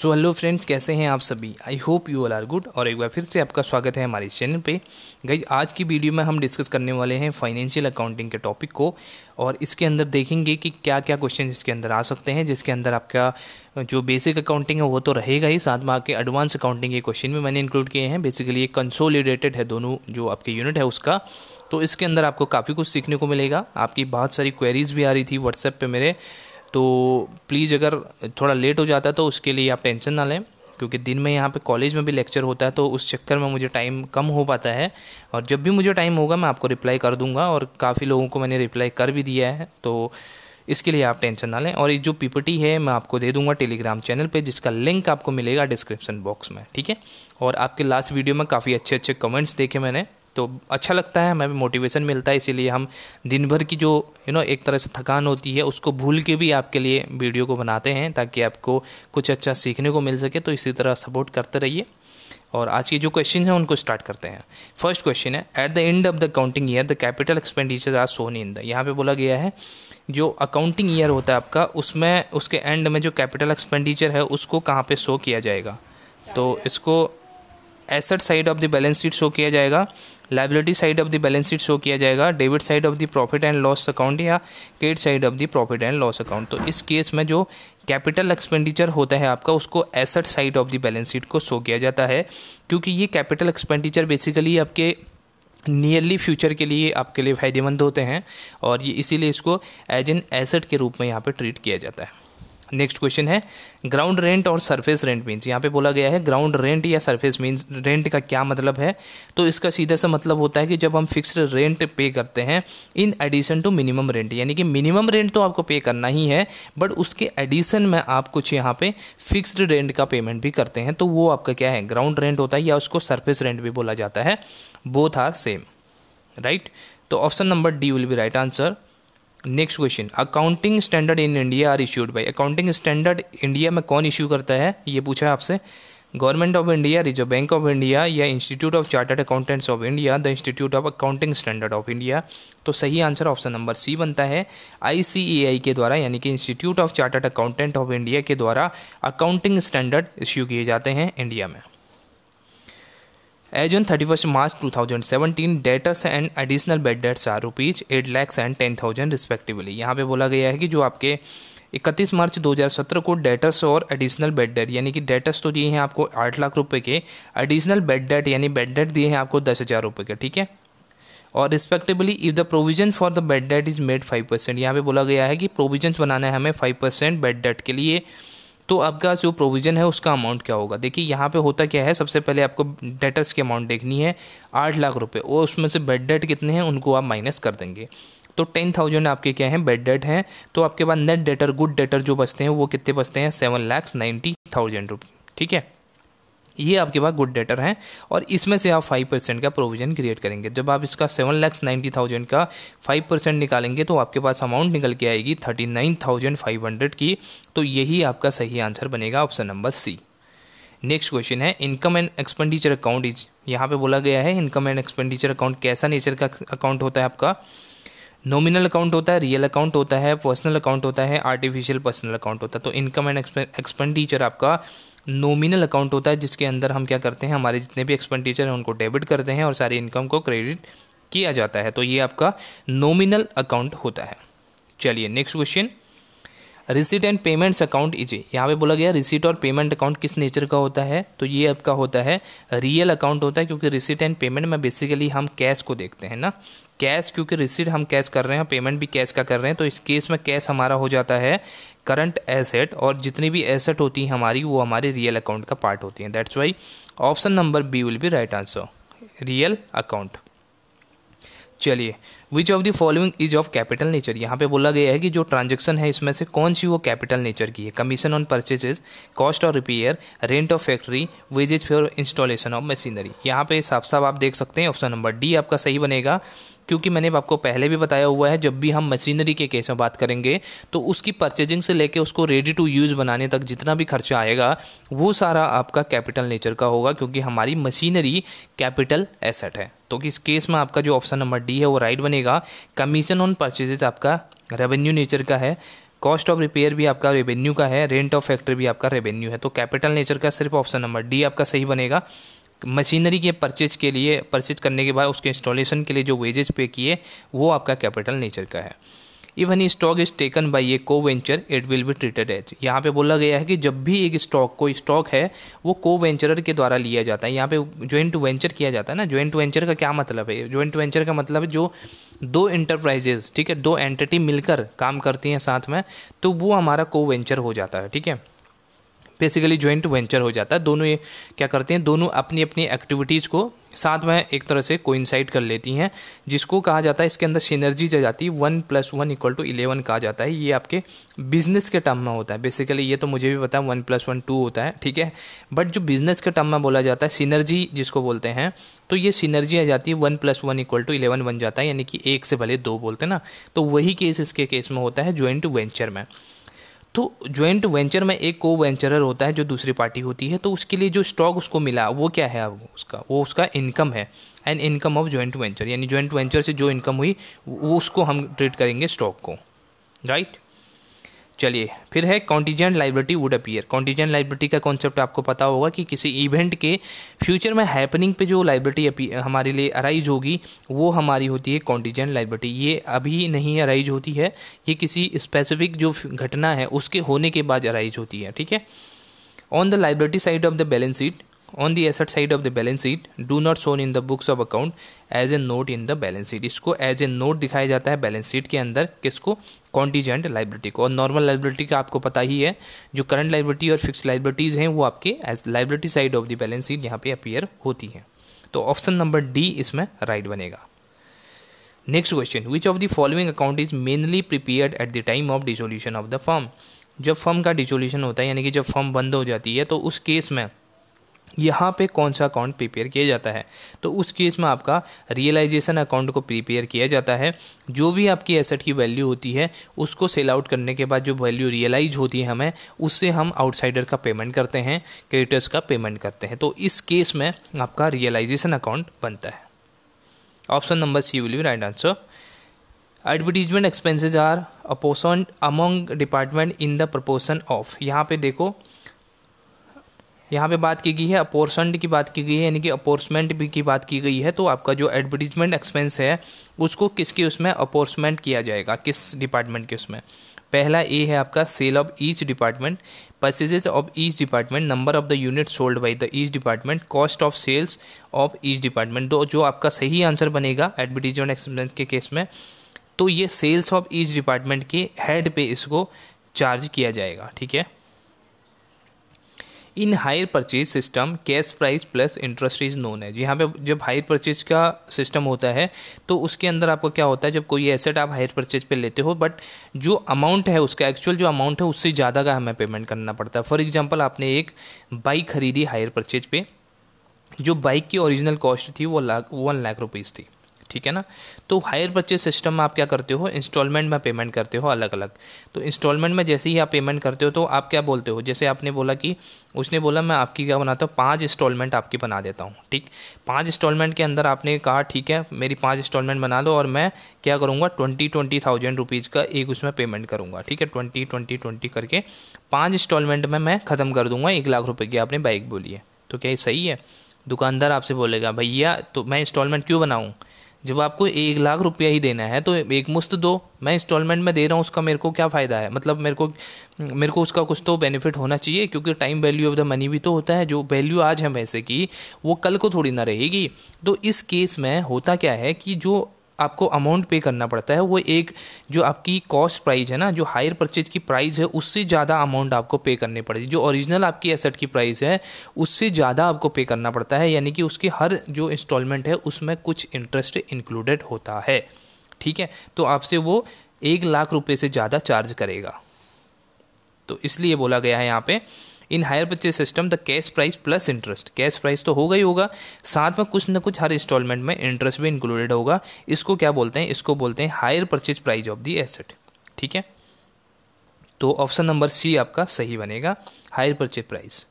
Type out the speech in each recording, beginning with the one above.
So hello friends, कैसे हैं आप सभी। I hope you all are good. और एक बार फिर से आपका स्वागत है हमारे चैनल पे। गाइज, आज की वीडियो में हम डिस्कस करने वाले हैं फाइनेंशियल अकाउंटिंग के टॉपिक को, और इसके अंदर देखेंगे कि क्या क्या क्वेश्चन इसके अंदर आ सकते हैं। जिसके अंदर आपका जो बेसिक अकाउंटिंग है वो तो रहेगा ही, साथ में आपके एडवांस अकाउंटिंग के क्वेश्चन भी मैंने इंक्लूड किए हैं। बेसिकली ये कंसोलिडेटेड है दोनों जो आपके यूनिट है उसका। तो इसके अंदर आपको काफ़ी कुछ सीखने को मिलेगा। आपकी बहुत सारी क्वेरीज़ भी आ रही थी व्हाट्सएप पे मेरे, तो प्लीज़ अगर थोड़ा लेट हो जाता है तो उसके लिए आप टेंशन ना लें, क्योंकि दिन में यहाँ पे कॉलेज में भी लेक्चर होता है, तो उस चक्कर में मुझे टाइम कम हो पाता है। और जब भी मुझे टाइम होगा मैं आपको रिप्लाई कर दूंगा, और काफ़ी लोगों को मैंने रिप्लाई कर भी दिया है, तो इसके लिए आप टेंशन ना लें। और ये जो पीपीटी है मैं आपको दे दूंगा टेलीग्राम चैनल पे, जिसका लिंक आपको मिलेगा डिस्क्रिप्शन बॉक्स में, ठीक है। और आपके लास्ट वीडियो में काफ़ी अच्छे अच्छे कमेंट्स देखे मैंने, तो अच्छा लगता है, हमें भी मोटिवेशन मिलता है। इसीलिए हम दिन भर की जो एक तरह से थकान होती है उसको भूल के भी आपके लिए वीडियो को बनाते हैं, ताकि आपको कुछ अच्छा सीखने को मिल सके। तो इसी तरह सपोर्ट करते रहिए। और आज के जो क्वेश्चन हैं उनको स्टार्ट करते हैं। फर्स्ट क्वेश्चन है, at the end of the accounting year the capital expenditure are shown in the. यहाँ पे बोला गया है जो अकाउंटिंग ईयर होता है आपका, उसमें उसके एंड में जो कैपिटल एक्सपेंडिचर है उसको कहाँ पे शो किया जाएगा। तो इसको asset side of the balance sheet show किया जाएगा, liability side of the balance sheet show किया जाएगा, debit side of the profit and loss account, या credit side of the profit and loss account. तो इस केस में जो capital expenditure होता है आपका, उसको asset side of the balance sheet को शो किया जाता है, क्योंकि ये कैपिटल एक्सपेंडिचर बेसिकली आपके नियरली फ्यूचर के लिए आपके लिए फ़ायदेमंद होते हैं, और ये इसीलिए इसको एज एन एसेट के रूप में यहाँ पे ट्रीट किया जाता है। नेक्स्ट क्वेश्चन है, ग्राउंड रेंट और सरफेस रेंट मीन्स। यहाँ पे बोला गया है ग्राउंड रेंट या सरफेस मीन्स रेंट का क्या मतलब है। तो इसका सीधा सा मतलब होता है कि जब हम फिक्स्ड रेंट पे करते हैं in addition to minimum rent, यानी कि मिनिमम रेंट तो आपको पे करना ही है, बट उसके एडिशन में आप कुछ यहाँ पे फिक्स्ड रेंट का पेमेंट भी करते हैं, तो वो आपका क्या है, ग्राउंड रेंट होता है, या उसको सरफेस रेंट भी बोला जाता है। Both are same, right. तो option number D will be right answer. Next question, accounting standard in India are issued by. Accounting standard India में कौन इशू करता है, ये पूछा है आपसे। Government of India, Reserve Bank of India, या Institute of Chartered Accountants of India, the Institute of Accounting Standard of India. तो सही आंसर ऑप्शन नंबर सी बनता है। ICAI के द्वारा, यानी कि institute of chartered accountant of India के द्वारा अकाउंटिंग स्टैंडर्ड इश्यू किए जाते हैं इंडिया में। As on 31st March 2017, debtors and additional bad debts are rupees 8 lakhs and 10,000 respectively. यहाँ पे बोला गया है कि जो आपके 31 मार्च 2017 को डेटर्स और एडिशनल बेड डेट, यानी कि डेटर्स तो दिए हैं आपको 8 लाख रुपए के, एडिशनल बेड डेट यानी बेड डेट दिए हैं आपको 10,000 रुपये के, ठीक है। और respectively if the provision for the bed date is made 5%, यहाँ पे बोला गया है कि प्रोविजंस बनाना है हमें 5% बेड डेट के लिए। तो आपका जो प्रोविज़न है उसका अमाउंट क्या होगा। देखिए यहाँ पे होता क्या है, सबसे पहले आपको डेटर्स की अमाउंट देखनी है 8 लाख रुपए, और उसमें से बेड डेट कितने हैं उनको आप माइनस कर देंगे। तो 10,000 आपके क्या हैं, बेड डेट हैं। तो आपके पास नेट डेटर, गुड डेटर जो बचते हैं वो कितने बचते हैं, 7,90,000 रुपये, ठीक है। ये आपके पास गुड डेटर हैं, और इसमें से आप 5% का प्रोविज़न क्रिएट करेंगे। जब आप इसका 7,90,000 का 5% निकालेंगे तो आपके पास अमाउंट निकल के आएगी 39,500 की। तो यही आपका सही आंसर बनेगा, option number C. Next question है, income and expenditure account is. यहाँ पे बोला गया है इनकम एंड एक्सपेंडिचर अकाउंट कैसा नेचर का अकाउंट होता है आपका। नॉमिनल अकाउंट होता है, रियल अकाउंट होता है, पर्सनल अकाउंट होता है, आर्टिफिशियल पर्सनल अकाउंट होता है। तो इनकम एंड एक्सपेंडिचर आपका नॉमिनल अकाउंट होता है, जिसके अंदर हम क्या करते हैं, हमारे जितने भी एक्सपेंडिचर हैं उनको डेबिट करते हैं और सारी इनकम को क्रेडिट किया जाता है। तो ये आपका नॉमिनल अकाउंट होता है। चलिए next question, receipt and payments account is. यहाँ पे बोला गया रिसीट और पेमेंट अकाउंट किस नेचर का होता है। तो ये आपका होता है रियल अकाउंट होता है, क्योंकि रिसीट एंड पेमेंट में बेसिकली हम कैश को देखते हैं ना, कैश, क्योंकि रिसीट हम कैश कर रहे हैं, पेमेंट भी कैश का कर रहे हैं। तो इस केस में कैश हमारा हो जाता है करंट एसेट, और जितनी भी एसेट होती है हमारी वो हमारे रियल अकाउंट का पार्ट होती है। That's why option number B will be right answer, real account. चलिए, which of the following is of capital nature. यहाँ पे बोला गया है कि जो ट्रांजैक्शन है इसमें से कौन सी वो कैपिटल नेचर की है। Commission on purchases, cost of repair, rent of factory, wages for installation of machinery. यहाँ पे साफ साफ आप देख सकते हैं ऑप्शन नंबर डी आपका सही बनेगा, क्योंकि मैंने आपको पहले भी बताया हुआ है, जब भी हम मशीनरी के केस में बात करेंगे तो उसकी परचेजिंग से लेके उसको रेडी टू यूज़ बनाने तक जितना भी खर्चा आएगा वो सारा आपका कैपिटल नेचर का होगा, क्योंकि हमारी मशीनरी कैपिटल एसेट है। तो इस केस में आपका जो ऑप्शन नंबर डी है वो राइट बनेगा। कमीशन ऑन परचेजेस आपका रेवेन्यू नेचर का है, कॉस्ट ऑफ रिपेयर भी आपका रेवेन्यू का है, रेंट ऑफ फैक्ट्री भी आपका रेवेन्यू है। तो कैपिटल नेचर का सिर्फ ऑप्शन नंबर डी आपका सही बनेगा। मशीनरी के परचेज करने के बाद उसके इंस्टॉलेशन के लिए जो वेजेस पे किए वो आपका कैपिटल नेचर का है। Even stock is taken by a co venture it will be treated as, यहाँ पे बोला गया है कि जब भी एक कोई स्टॉक है वो को वेंचरर के द्वारा लिया जाता है। यहाँ पे जॉइंट वेंचर किया जाता है ना। जॉइंट वेंचर का क्या मतलब है? जॉइंट वेंचर का मतलब है जो दो इंटरप्राइजेज, ठीक है, दो एंटिटी मिलकर काम करती हैं साथ में, तो वो हमारा को वेंचर हो जाता है। ठीक है, बेसिकली जॉइंट वेंचर हो जाता है। दोनों ये क्या करते हैं, दोनों अपनी अपनी एक्टिविटीज़ को साथ में एक तरह से कोइंसाइड कर लेती हैं, जिसको कहा जाता है, इसके अंदर सिनर्जीज आ जाती है, 1 + 1 = 11 कहा जाता है। ये आपके बिजनेस के टर्म में होता है। बेसिकली ये तो मुझे भी पता है 1 + 1 2 होता है, ठीक है, बट जो बिजनेस के टर्म में बोला जाता है सिनर्जी जिसको बोलते हैं, तो ये सिनर्जी आ जाती है 1 + 1 = 11 बन जाता है, यानी कि एक से भले दो बोलते हैं ना। तो वही केस इसके केस में होता है जॉइंट वेंचर में। तो जॉइंट वेंचर में एक को वेंचरर होता है जो दूसरी पार्टी होती है, तो उसके लिए जो स्टॉक उसको मिला वो क्या है, अब उसका इनकम है, and income of joint venture, यानी जॉइंट वेंचर से जो इनकम हुई वो उसको हम ट्रीट करेंगे स्टॉक को, राइट। चलिए फिर है contingent liability would appear. Contingent liability का कॉन्सेप्ट आपको पता होगा कि किसी इवेंट के फ्यूचर में हैपनिंग पे जो लाइबिलिटी हमारे लिए अराइज होगी वो हमारी होती है कॉन्टीजेंट लाइबिलिटी। ये अभी नहीं अराइज होती है, ये किसी स्पेसिफिक जो घटना है उसके होने के बाद अराइज होती है, ठीक है। On the liability side of the balance sheet, on the asset side of the balance sheet do not shown in the books of account as a note in the balance sheet. इसको as a note दिखाया जाता है balance sheet के अंदर, किसको, contingent liability को। और normal liability का आपको पता ही है, जो करंट लाइबिलिटी और फिक्स लाइबिलिटीज़ हैं वो आपके as liability side of the balance sheet यहाँ पे अपीयर होती हैं। तो ऑप्शन नंबर डी इसमें राइट बनेगा। Next question, which of the following account is mainly prepared at the time of dissolution of the firm. जब फर्म का dissolution होता है, यानी कि जब फर्म बंद हो जाती है, तो उस केस में यहाँ पे कौन सा अकाउंट प्रिपेयर किया जाता है, तो उस केस में आपका रियलाइजेशन अकाउंट को प्रिपेयर किया जाता है। जो भी आपकी एसेट की वैल्यू होती है उसको सेल आउट करने के बाद जो वैल्यू रियलाइज होती है हमें, उससे हम आउटसाइडर का पेमेंट करते हैं, क्रेडिटर्स का पेमेंट करते हैं। तो इस केस में आपका रियलाइजेशन अकाउंट बनता है। Option number C will be right answer. Advertisement expenses are apportioned among department in the proportion of. यहाँ पे देखो, यहाँ पे बात की गई है अपोर्शन्ड की बात की गई है, यानी कि अपोर्समेंट भी की बात की गई है। तो आपका जो एडवर्टीजमेंट एक्सपेंस है उसको किसके उसमें अपोर्समेंट किया जाएगा, किस डिपार्टमेंट के उसमें। पहला ए है आपका sale of each department, purchases of each department, number of the unit sold by the each department, cost of sales of each department. तो जो आपका सही आंसर बनेगा एडवर्टीजमेंट एक्सपेंस के केस में, तो ये सेल्स ऑफ ईच डिपार्टमेंट के हेड पे इसको चार्ज किया जाएगा, ठीक है। इन hire purchase system cash price plus interest is known है। यहाँ पे जब हायर परचेज का सिस्टम होता है तो उसके अंदर आपको क्या होता है, जब कोई एसेट आप हायर परचेज पे लेते हो, बट जो अमाउंट है उसका एक्चुअल जो अमाउंट है उससे ज़्यादा का हमें पेमेंट करना पड़ता है। फॉर एग्जांपल आपने एक बाइक खरीदी हायर परचेज पे, जो बाइक की ओरिजिनल कॉस्ट थी वो 1 लाख रुपीज़ थी, ठीक है ना। तो हायर परचेज सिस्टम में आप क्या करते हो, इंस्टॉलमेंट में पेमेंट करते हो अलग अलग। तो इंस्टॉलमेंट में जैसे ही आप पेमेंट करते हो तो आप क्या बोलते हो, जैसे आपने बोला कि उसने बोला मैं आपकी क्या बनाता हूँ, 5 इंस्टॉलमेंट आपकी बना देता हूँ, ठीक। 5 इंस्टॉलमेंट के अंदर आपने कहा ठीक है मेरी 5 इंस्टॉलमेंट बना दो और मैं क्या करूँगा 20,000 रुपीज़ का एक उसमें पेमेंट करूँगा, ठीक है। 20 करके 5 इंस्टॉलमेंट में मैं ख़त्म कर दूँगा 1 लाख रुपये की आपने बाइक बोली है। तो क्या ये सही है? दुकानदार आपसे बोलेगा भैया तो मैं इंस्टॉलमेंट क्यों बनाऊँ, जब आपको 1 लाख रुपया ही देना है तो एक मुश्त दो, मैं इंस्टॉलमेंट में दे रहा हूँ उसका मेरे को क्या फ़ायदा है, मतलब मेरे को उसका कुछ तो बेनिफिट होना चाहिए, क्योंकि time value of the money भी तो होता है। जो वैल्यू आज है पैसे की वो कल को थोड़ी ना रहेगी। तो इस केस में होता क्या है कि जो आपको अमाउंट पे करना पड़ता है वो एक जो आपकी कॉस्ट प्राइस है ना, जो हायर परचेज की प्राइस है उससे ज़्यादा अमाउंट आपको पे करनी पड़ेगी। जो ओरिजिनल आपकी एसेट की प्राइस है उससे ज़्यादा आपको पे करना पड़ता है, यानी कि उसकी हर जो इंस्टॉलमेंट है उसमें कुछ इंटरेस्ट इंक्लूडेड होता है, ठीक है। तो आपसे वो 1 लाख रुपये से ज़्यादा चार्ज करेगा। तो इसलिए बोला गया है यहाँ पे in hire purchase system the cash price plus interest. Cash price तो होगा ही होगा, साथ में कुछ ना कुछ हर इंस्टॉलमेंट में इंटरेस्ट भी इंक्लूडेड होगा। इसको क्या बोलते हैं, इसको बोलते हैं hire purchase price of the asset, ठीक है। तो ऑप्शन नंबर सी आपका सही बनेगा, hire purchase price.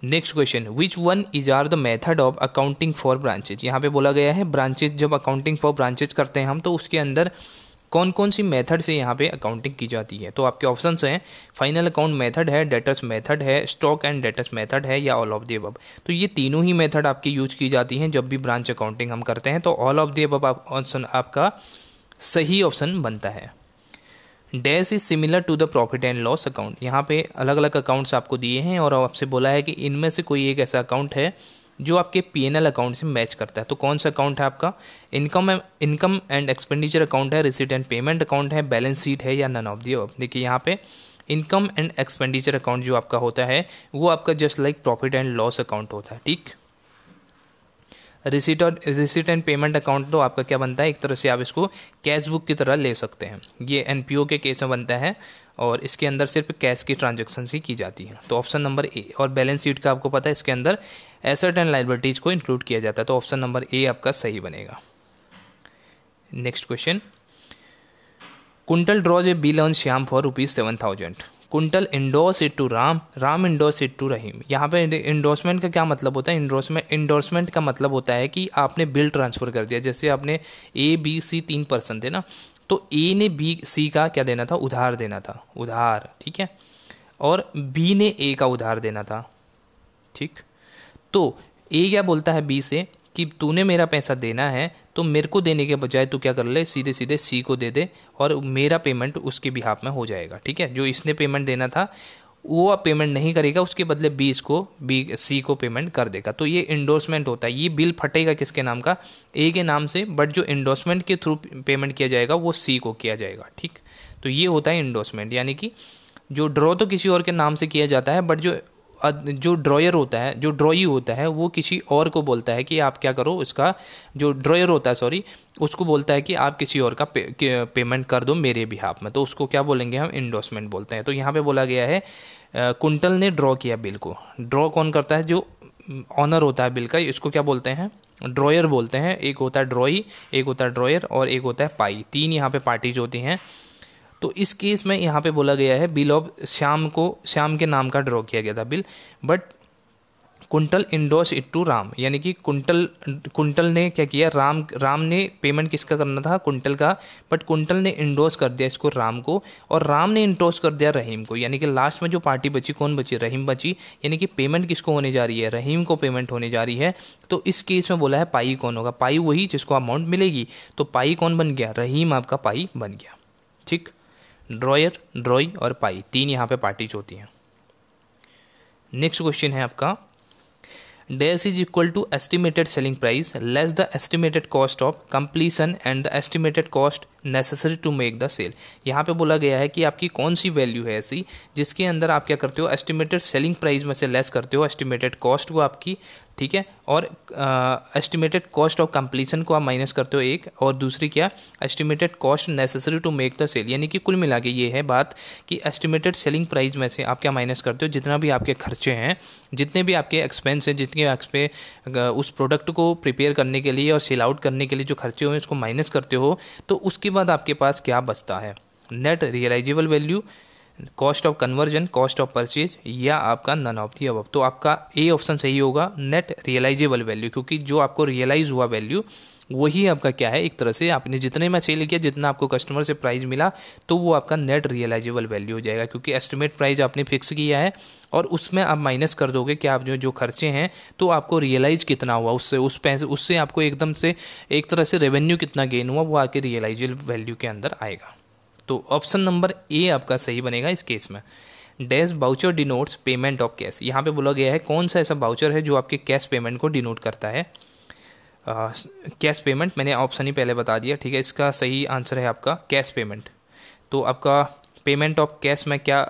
Next question, which one is are the method of accounting for branches. यहाँ पे बोला गया है ब्रांचेज, जब अकाउंटिंग फॉर ब्रांचेज करते हैं हम तो उसके अंदर कौन कौन सी मेथड से यहाँ पे अकाउंटिंग की जाती है। तो आपके ऑप्शंस हैं, फाइनल अकाउंट मेथड है, डेटर्स मेथड है, स्टॉक एंड डेटर्स मेथड है, या ऑल ऑफ द अबव। तो ये तीनों ही मेथड आपकी यूज की जाती हैं जब भी ब्रांच अकाउंटिंग हम करते हैं। तो all of the above option आपका सही ऑप्शन बनता है। Dash is similar to the profit and loss account. यहाँ पे अलग अलग अकाउंट्स आपको दिए हैं और आपसे बोला है कि इनमें से कोई एक ऐसा अकाउंट है जो आपके पीएनएल अकाउंट से मैच करता है। तो कौन सा अकाउंट है आपका? इनकम एंड एक्सपेंडिचर अकाउंट है, रिसीट एंड पेमेंट अकाउंट है, बैलेंस शीट है, या नन ऑफ दी अबव। देखिए यहाँ पे इनकम एंड एक्सपेंडिचर अकाउंट जो आपका होता है वो आपका just like profit and loss account होता है, ठीक। रिसीट एंड पेमेंट अकाउंट तो आपका क्या बनता है, एक तरह से आप इसको कैश बुक की तरह ले सकते हैं। ये एनपीओ के केस में बनता है और इसके अंदर सिर्फ कैश की ट्रांजैक्शन ही की जाती है। तो ऑप्शन नंबर ए। और बैलेंस शीट का आपको पता है इसके अंदर एसेट एंड लायबिलिटीज को इंक्लूड किया जाता है। तो ऑप्शन नंबर ए आपका सही बनेगा। Next question, Kuntal draws a bill on Shyam for ₹7,000। Kuntal endorse it to Ram, Ram endorse it to Rahim. यहाँ पे इंडोर्समेंट का क्या मतलब होता है? इंडोर्समेंट का मतलब होता है कि आपने बिल ट्रांसफ़र कर दिया। जैसे आपने ए बी सी 3 पर्सन थे ना, तो ए ने बी सी का क्या देना था? उधार देना था, उधार, ठीक है। और बी ने ए का उधार देना था, ठीक। तो ए क्या बोलता है बी से कि तूने मेरा पैसा देना है तो मेरे को देने के बजाय तू क्या कर ले, सीधे सीधे सी को दे दे और मेरा पेमेंट उसके बिहाफ में हो जाएगा, ठीक है। जो इसने पेमेंट देना था वो अब पेमेंट नहीं करेगा, उसके बदले बी सी को पेमेंट कर देगा। तो ये इंडोर्समेंट होता है। ये बिल फटेगा किसके नाम का? ए के नाम से, बट जो इंडोर्समेंट के थ्रू पेमेंट किया जाएगा वो सी को किया जाएगा, ठीक। तो ये होता है इंडोर्समेंट, यानी कि जो ड्रॉ तो किसी और के नाम से किया जाता है, बट जो ड्रॉयर होता है, जो ड्रॉई होता है, वो किसी और को बोलता है कि आप क्या करो, इसका जो ड्रॉयर होता है, सॉरी, उसको बोलता है कि आप किसी और का पेमेंट कर दो मेरे बिहाफ में। तो उसको क्या बोलेंगे हम? इंडोर्समेंट बोलते हैं। तो यहाँ पे बोला गया है कुंटल ने ड्रॉ किया बिल को। ड्रॉ कौन करता है? जो ऑनर होता है बिल का, इसको क्या बोलते हैं? ड्रॉयर बोलते हैं। एक होता है ड्रॉई, एक होता है ड्रॉयर और एक होता है पाई। 3 यहाँ पे पार्टीज होती हैं। तो इस केस में यहाँ पे बोला गया है बिल ऑफ श्याम के नाम का ड्रॉ किया गया था bill, but Kuntal endorse it to Ram, यानी कि कुंटल ने क्या किया? राम ने पेमेंट किसका करना था? कुंटल का, बट कुंटल ने इंडोर्स कर दिया इसको राम को, और राम ने इंडोर्स कर दिया रहीम को। यानी कि लास्ट में जो पार्टी बची, कौन बची? रहीम बची। यानी कि पेमेंट किसको होने जा रही है? रहीम को पेमेंट होने जा रही है। तो इस केस में बोला है पाई कौन होगा? पाई वही जिसको अमाउंट मिलेगी। तो पाई कौन बन गया? रहीम आपका पाई बन गया, ठीक। ड्रॉयर, ड्रॉई और पाई, 3 यहाँ पे पार्टीज होती हैं। नेक्स्ट क्वेश्चन है आपका, dash is equal to estimated selling price less the estimated cost of completion and the estimated cost necessary to make the sale. यहाँ पे बोला गया है कि आपकी कौन सी वैल्यू है ऐसी जिसके अंदर आप क्या करते हो? एस्टिमेटेड सेलिंग प्राइस में से लेस करते हो एस्टिमेटेड कॉस्ट को आपकी, ठीक है। और एस्टिमेटेड कॉस्ट ऑफ कंप्लीशन को आप माइनस करते हो एक, और दूसरी क्या? Estimated cost necessary to make the sale. यानी कि कुल मिला के ये है बात कि एस्टिमेटेड सेलिंग प्राइस में से आप क्या माइनस करते हो? जितना भी आपके खर्चे हैं, जितने भी आपके एक्सपेंस हैं, जितने पे उस प्रोडक्ट को प्रिपेयर करने के लिए और सेल आउट करने के लिए जो खर्चे हुए उसको माइनस करते हो। तो उसके बाद आपके पास क्या बचता है? Net realisable value, cost of conversion, cost of purchase, या आपका नन ऑफ दी अबव। तो आपका ए ऑप्शन सही होगा, नेट रियलाइजेबल वैल्यू, क्योंकि जो आपको रियलाइज हुआ वैल्यू वही आपका क्या है? एक तरह से आपने जितने में सेल किया, जितना आपको कस्टमर से प्राइस मिला, तो वो आपका नेट रियलाइजेबल वैल्यू हो जाएगा, क्योंकि एस्टिमेट प्राइस आपने फिक्स किया है और उसमें आप माइनस कर दोगे कि आप जो खर्चे हैं तो आपको रियलाइज कितना हुआ, उससे आपको एकदम से एक तरह से रेवेन्यू कितना गेन हुआ, वो आपके रियलाइजेबल वैल्यू के अंदर आएगा। तो ऑप्शन नंबर ए आपका सही बनेगा इस केस में। Dash voucher denotes payment of cash. यहाँ पे बोला गया है कौन सा ऐसा बाउचर है जो आपके कैश पेमेंट को डिनोट करता है? कैश पेमेंट, मैंने ऑप्शन ही पहले बता दिया, ठीक है। इसका सही आंसर है आपका कैश पेमेंट। तो आपका पेमेंट ऑफ कैश में क्या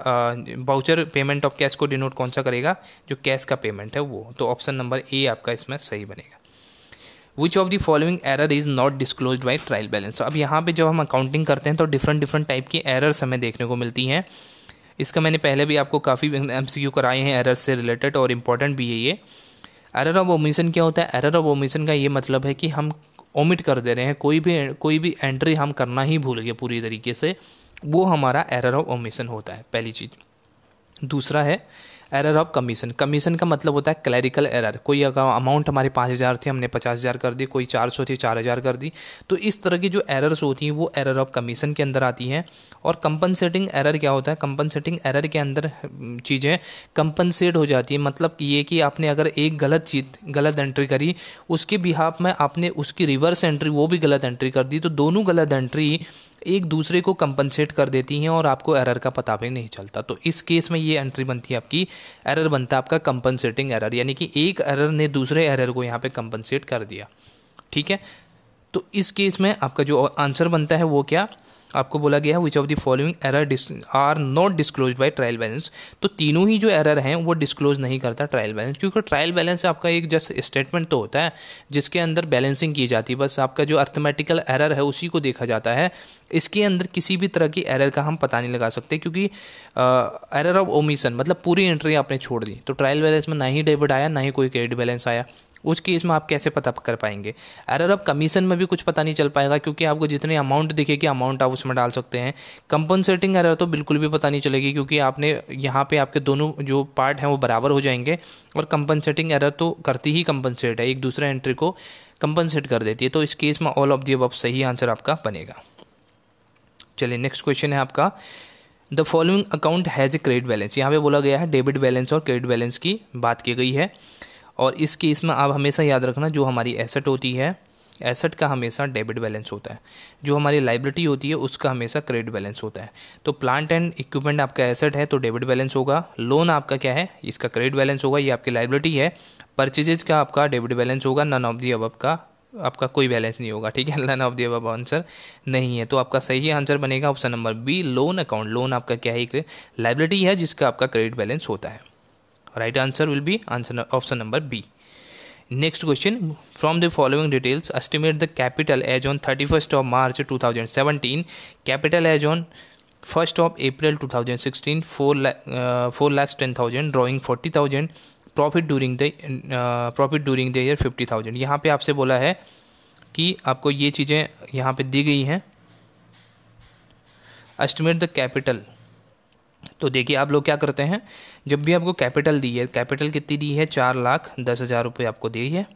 बाउचर पेमेंट ऑफ कैश को डिनोट कौन सा करेगा? जो कैश का पेमेंट है वो। तो ऑप्शन नंबर ए आपका इसमें सही बनेगा। विच of the following error is not disclosed bye trial balance. अब यहाँ पे जब हम अकाउंटिंग करते हैं तो डिफरेंट टाइप की एरर्स हमें देखने को मिलती हैं। इसका मैंने पहले भी आपको काफ़ी MCQ कराए हैं एरर से रिलेटेड, और इम्पॉर्टेंट भी है ये। एरर ऑफ ओमिशन क्या होता है? एरर ऑफ ओमिशन का ये मतलब है कि हम ओमिट कर दे रहे हैं, कोई भी एंट्री हम करना ही भूल गए पूरी तरीके से, वो हमारा एरर ऑफ ओमिशन होता है, पहली चीज़। दूसरा है एरर ऑफ कमीशन, कमीशन का मतलब होता है क्लैरिकल एरर, कोई अगर अमाउंट हमारे 5,000 थी हमने 50,000 कर दी, कोई 400 थी 4,000 कर दी, तो इस तरह की जो एरर्स होती हैं वो एरर ऑफ कमीशन के अंदर आती हैं। और कंपनसेटिंग एरर क्या होता है, कंपनसेटिंग एरर के अंदर चीज़ें कंपनसेट हो जाती है, मतलब ये कि आपने अगर एक गलत एंट्री करी, उसके बिहाफ में आपने उसकी रिवर्स एंट्री वो भी गलत एंट्री कर दी, तो दोनों गलत एंट्री एक दूसरे को कंपनसेट कर देती हैं और आपको एरर का पता भी नहीं चलता। तो इस केस में ये एंट्री बनती है आपकी, एरर बनता है आपका कंपनसेटिंग एरर, यानी कि एक एरर ने दूसरे एरर को यहाँ पे कंपनसेट कर दिया। ठीक है, तो इस केस में आपका जो आंसर बनता है वो क्या आपको बोला गया है, which of the following error are not disclose by trial balance. तो तीनों ही जो एरर हैं वो डिस्क्लोज नहीं करता ट्रायल बैलेंस, क्योंकि ट्रायल बैलेंस आपका एक जस्ट स्टेटमेंट तो होता है जिसके अंदर बैलेंसिंग की जाती है, बस आपका जो अर्थमेटिकल एरर है उसी को देखा जाता है। इसके अंदर किसी भी तरह की एरर का हम पता नहीं लगा सकते, क्योंकि एरर ऑफ ओमिशन मतलब पूरी एंट्री आपने छोड़ दी, तो ट्रायल बैलेंस में ना ही डेबिट आया ना ही कोई क्रेडिट बैलेंस आया, उस केस में आप कैसे पता कर पाएंगे। एरर ऑफ कमीशन में भी कुछ पता नहीं चल पाएगा, क्योंकि आपको जितनी अमाउंट दिखेगी अमाउंट आप उसमें डाल सकते हैं। कंपनसेटिंग एरर तो बिल्कुल भी पता नहीं चलेगी, क्योंकि आपने यहाँ पे आपके दोनों जो पार्ट हैं वो बराबर हो जाएंगे, और कंपनसेटिंग एरर तो करती ही कंपनसेट है, एक दूसरे एंट्री को कंपनसेट कर देती है। तो इस केस में ऑल ऑफ दी अबव सही आंसर आपका बनेगा। चलिए नेक्स्ट क्वेश्चन है आपका, the following account has a credit balance. यहाँ पे बोला गया है डेबिट बैलेंस और क्रेडिट बैलेंस की बात की गई है, और इस केस में आप हमेशा याद रखना जो हमारी एसेट होती है, एसेट का हमेशा डेबिट बैलेंस होता है, जो हमारी लाइबिलिटी होती है उसका हमेशा क्रेडिट बैलेंस होता है। तो प्लांट एंड इक्विपमेंट आपका एसेट है तो डेबिट बैलेंस होगा, लोन आपका क्या है इसका क्रेडिट बैलेंस होगा, ये आपकी लाइबिलिटी है। परचेजेज का आपका डेबिट बैलेंस होगा, नन ऑफ दी अबव का आपका कोई बैलेंस नहीं होगा। ठीक है, none of the above answer नहीं है, तो आपका सही आंसर बनेगा option number B, loan account. Loan आपका क्या है, एक लाइबिलिटी है जिसका आपका क्रेडिट बैलेंस होता है। Right answer will be answer option number B. Next question, from the following details estimate the capital as on 31st of March 2017, capital as on 1st of April 2016, 4,10,000, drawing 40,000, profit during the year 50,000। यहाँ पे आपसे बोला है कि आपको ये चीज़ें यहाँ पे दी गई हैं, एस्टिमेट द कैपिटल। तो देखिए आप लोग क्या करते हैं, जब भी आपको कैपिटल दी है, कैपिटल कितनी दी है 4,10,000 रुपये आपको दी है,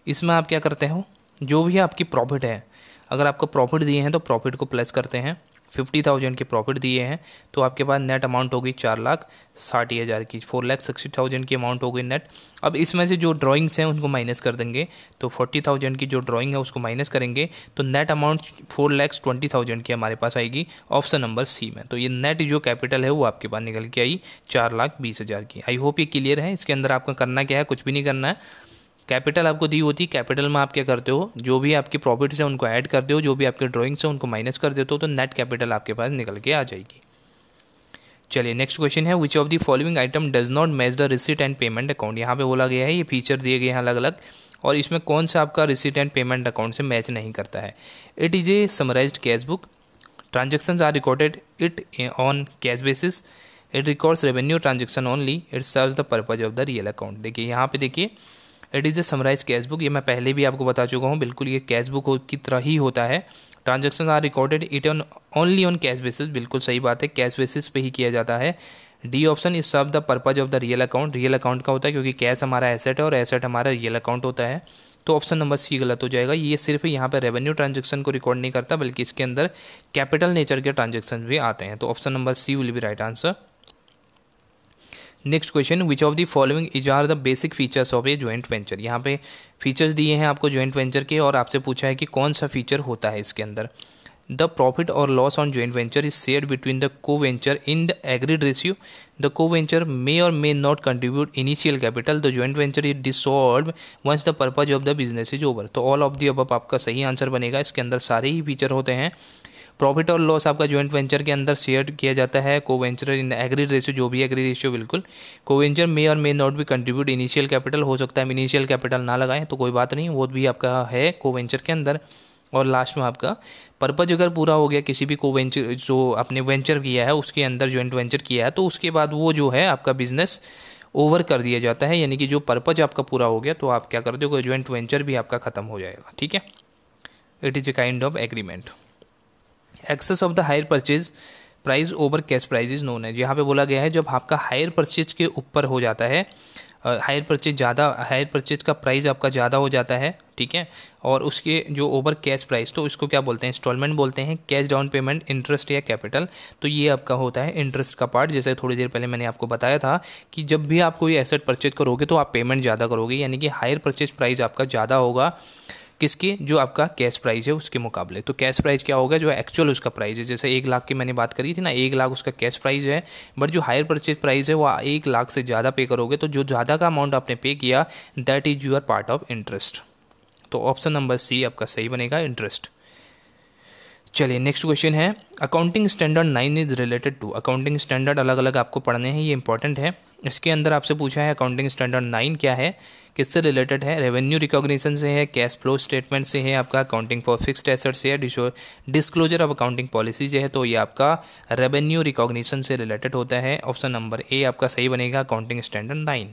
इसमें आप क्या करते हो जो भी आपकी प्रॉफिट है, अगर आपको प्रॉफिट दिए हैं तो प्रॉफिट को प्लस करते हैं। 50,000 के प्रॉफिट दिए हैं तो आपके पास नेट अमाउंट होगी 4,60,000 की, 4,60,000 की अमाउंट हो गई नेट। अब इसमें से जो ड्राइंग्स हैं उनको माइनस कर देंगे, तो 40,000 की जो ड्राइंग है उसको माइनस करेंगे, तो नेट अमाउंट 4,20,000 की हमारे पास आएगी ऑप्शन नंबर सी में। तो ये नेट जो कैपिटल है वो आपके पास निकल के आई 4,20,000 की। आई होप ये क्लियर है। इसके अंदर आपको करना क्या है, कुछ भी नहीं करना है। कैपिटल आपको दी होती है, कैपिटल में आप क्या करते हो, जो भी आपकी प्रॉफिट्स है उनको ऐड करते हो, जो भी आपके ड्राइंग्स है उनको माइनस कर देते हो, तो नेट कैपिटल आपके पास निकल के आ जाएगी। चलिए नेक्स्ट क्वेश्चन है, which of the following item does not match the receipt and payment account. यहाँ पे बोला गया है ये फीचर दिए गए हैं अलग अलग, और इसमें कौन सा आपका रिसीट एंड पेमेंट अकाउंट से मैच नहीं करता है। It is a summarised cash book, transactions are recorded it on cash basis, it records revenue transaction only, it serves the purpose of the real account. देखिए यहाँ पे देखिए, it is a summarise cash book, ये मैं पहले भी आपको बता चुका हूँ, बिल्कुल ये कैश बुक की तरह ही होता है। Transaction are recorded it on only on cash basis, बिल्कुल सही बात है, कैश बेसिस पे ही किया जाता है। D option is serve the purpose of the real account, real account का होता है क्योंकि कैश हमारा एसेट है और एसेट हमारा रियल अकाउंट होता है, तो ऑप्शन नंबर सी गलत हो जाएगा। ये सिर्फ यहाँ पे रेवेन्यू ट्रांजेक्शन को रिकॉर्ड नहीं करता, बल्कि इसके अंदर कैपिटल नेचर के ट्रांजेक्शन भी आते हैं, तो option number C will be right answer. Next question, which of the following is are the basic features of a joint venture. यहाँ पे फीचर्स दिए हैं आपको जॉइंट वेंचर के, और आपसे पूछा है कि कौन सा फीचर होता है इसके अंदर। द प्रॉफिट और loss on joint venture is shared between the co venture in the agreed ratio, the co venture may और may not contribute initial capital, the joint venture is dissolve once the purpose of the business is over. तो all of the above आपका सही answer बनेगा, इसके अंदर सारे ही feature होते हैं। प्रॉफिट और लॉस आपका जॉइंट वेंचर के अंदर शेयर किया जाता है, को वेंचर इन एग्रीड रेशियो, जो भी एग्री रेशियो बिल्कुल। को वेंचर मे और मे नॉट भी कंट्रीब्यूट इनिशियल कैपिटल, हो सकता है इनिशियल कैपिटल ना लगाएं तो कोई बात नहीं, वो भी आपका है को वेंचर के अंदर। और लास्ट में आपका पर्पज अगर पूरा हो गया किसी भी को वेंचर जो आपने वेंचर किया है उसके अंदर जॉइंट वेंचर किया है, तो उसके बाद वो जो है आपका बिजनेस ओवर कर दिया जाता है, यानी कि जो पर्पज आपका पूरा हो गया तो आप क्या करते हो, जॉइंट वेंचर भी आपका खत्म हो जाएगा। ठीक है, it is a kind of agreement. Excess of the hire price over cash price is known है। यहाँ पे बोला गया है जब आपका हायर परचेज के ऊपर हो जाता है, हायर परचेज का प्राइस आपका ज़्यादा हो जाता है, ठीक है, और उसके जो ओवर कैश प्राइस, तो इसको क्या बोलते हैं, इंस्टॉलमेंट बोलते हैं, कैश डाउन पेमेंट, इंटरेस्ट या कैपिटल। तो ये आपका होता है इंटरेस्ट का पार्ट। जैसे थोड़ी देर पहले मैंने आपको बताया था कि जब भी आप कोई एसेट परचेज करोगे तो आप पेमेंट ज़्यादा करोगे, यानी कि हायर परचेज प्राइस आपका ज़्यादा होगा किसके, जो आपका कैश प्राइस है उसके मुकाबले। तो कैश प्राइस क्या होगा, जो एक्चुअल उसका प्राइस है। जैसे 1 लाख की मैंने बात करी थी ना, 1 लाख उसका कैश प्राइस है, बट जो हायर परचेज प्राइस है वो 1 लाख से ज़्यादा पे करोगे, तो जो ज़्यादा का अमाउंट आपने पे किया that is your part of interest. तो ऑप्शन नंबर सी आपका सही बनेगा, इंटरेस्ट। चलिए नेक्स्ट क्वेश्चन है, accounting standard 9 is related to. Accounting standard अलग अलग आपको पढ़ने हैं, ये इंपॉर्टेंट है। इसके अंदर आपसे पूछा है अकाउंटिंग स्टैंडर्ड 9 क्या है, किससे रिलेटेड है। रेवेन्यू रिकॉग्निशन से है, कैश फ्लो स्टेटमेंट से है, आपका अकाउंटिंग फॉर फिक्स्ड एसेट से है, डिस्क्लोजर ऑफ अकाउंटिंग पॉलिसी से है। तो ये आपका रेवेन्यू रिकॉग्निशन से रिलेटेड होता है। ऑप्शन नंबर ए आपका सही बनेगा, accounting standard 9।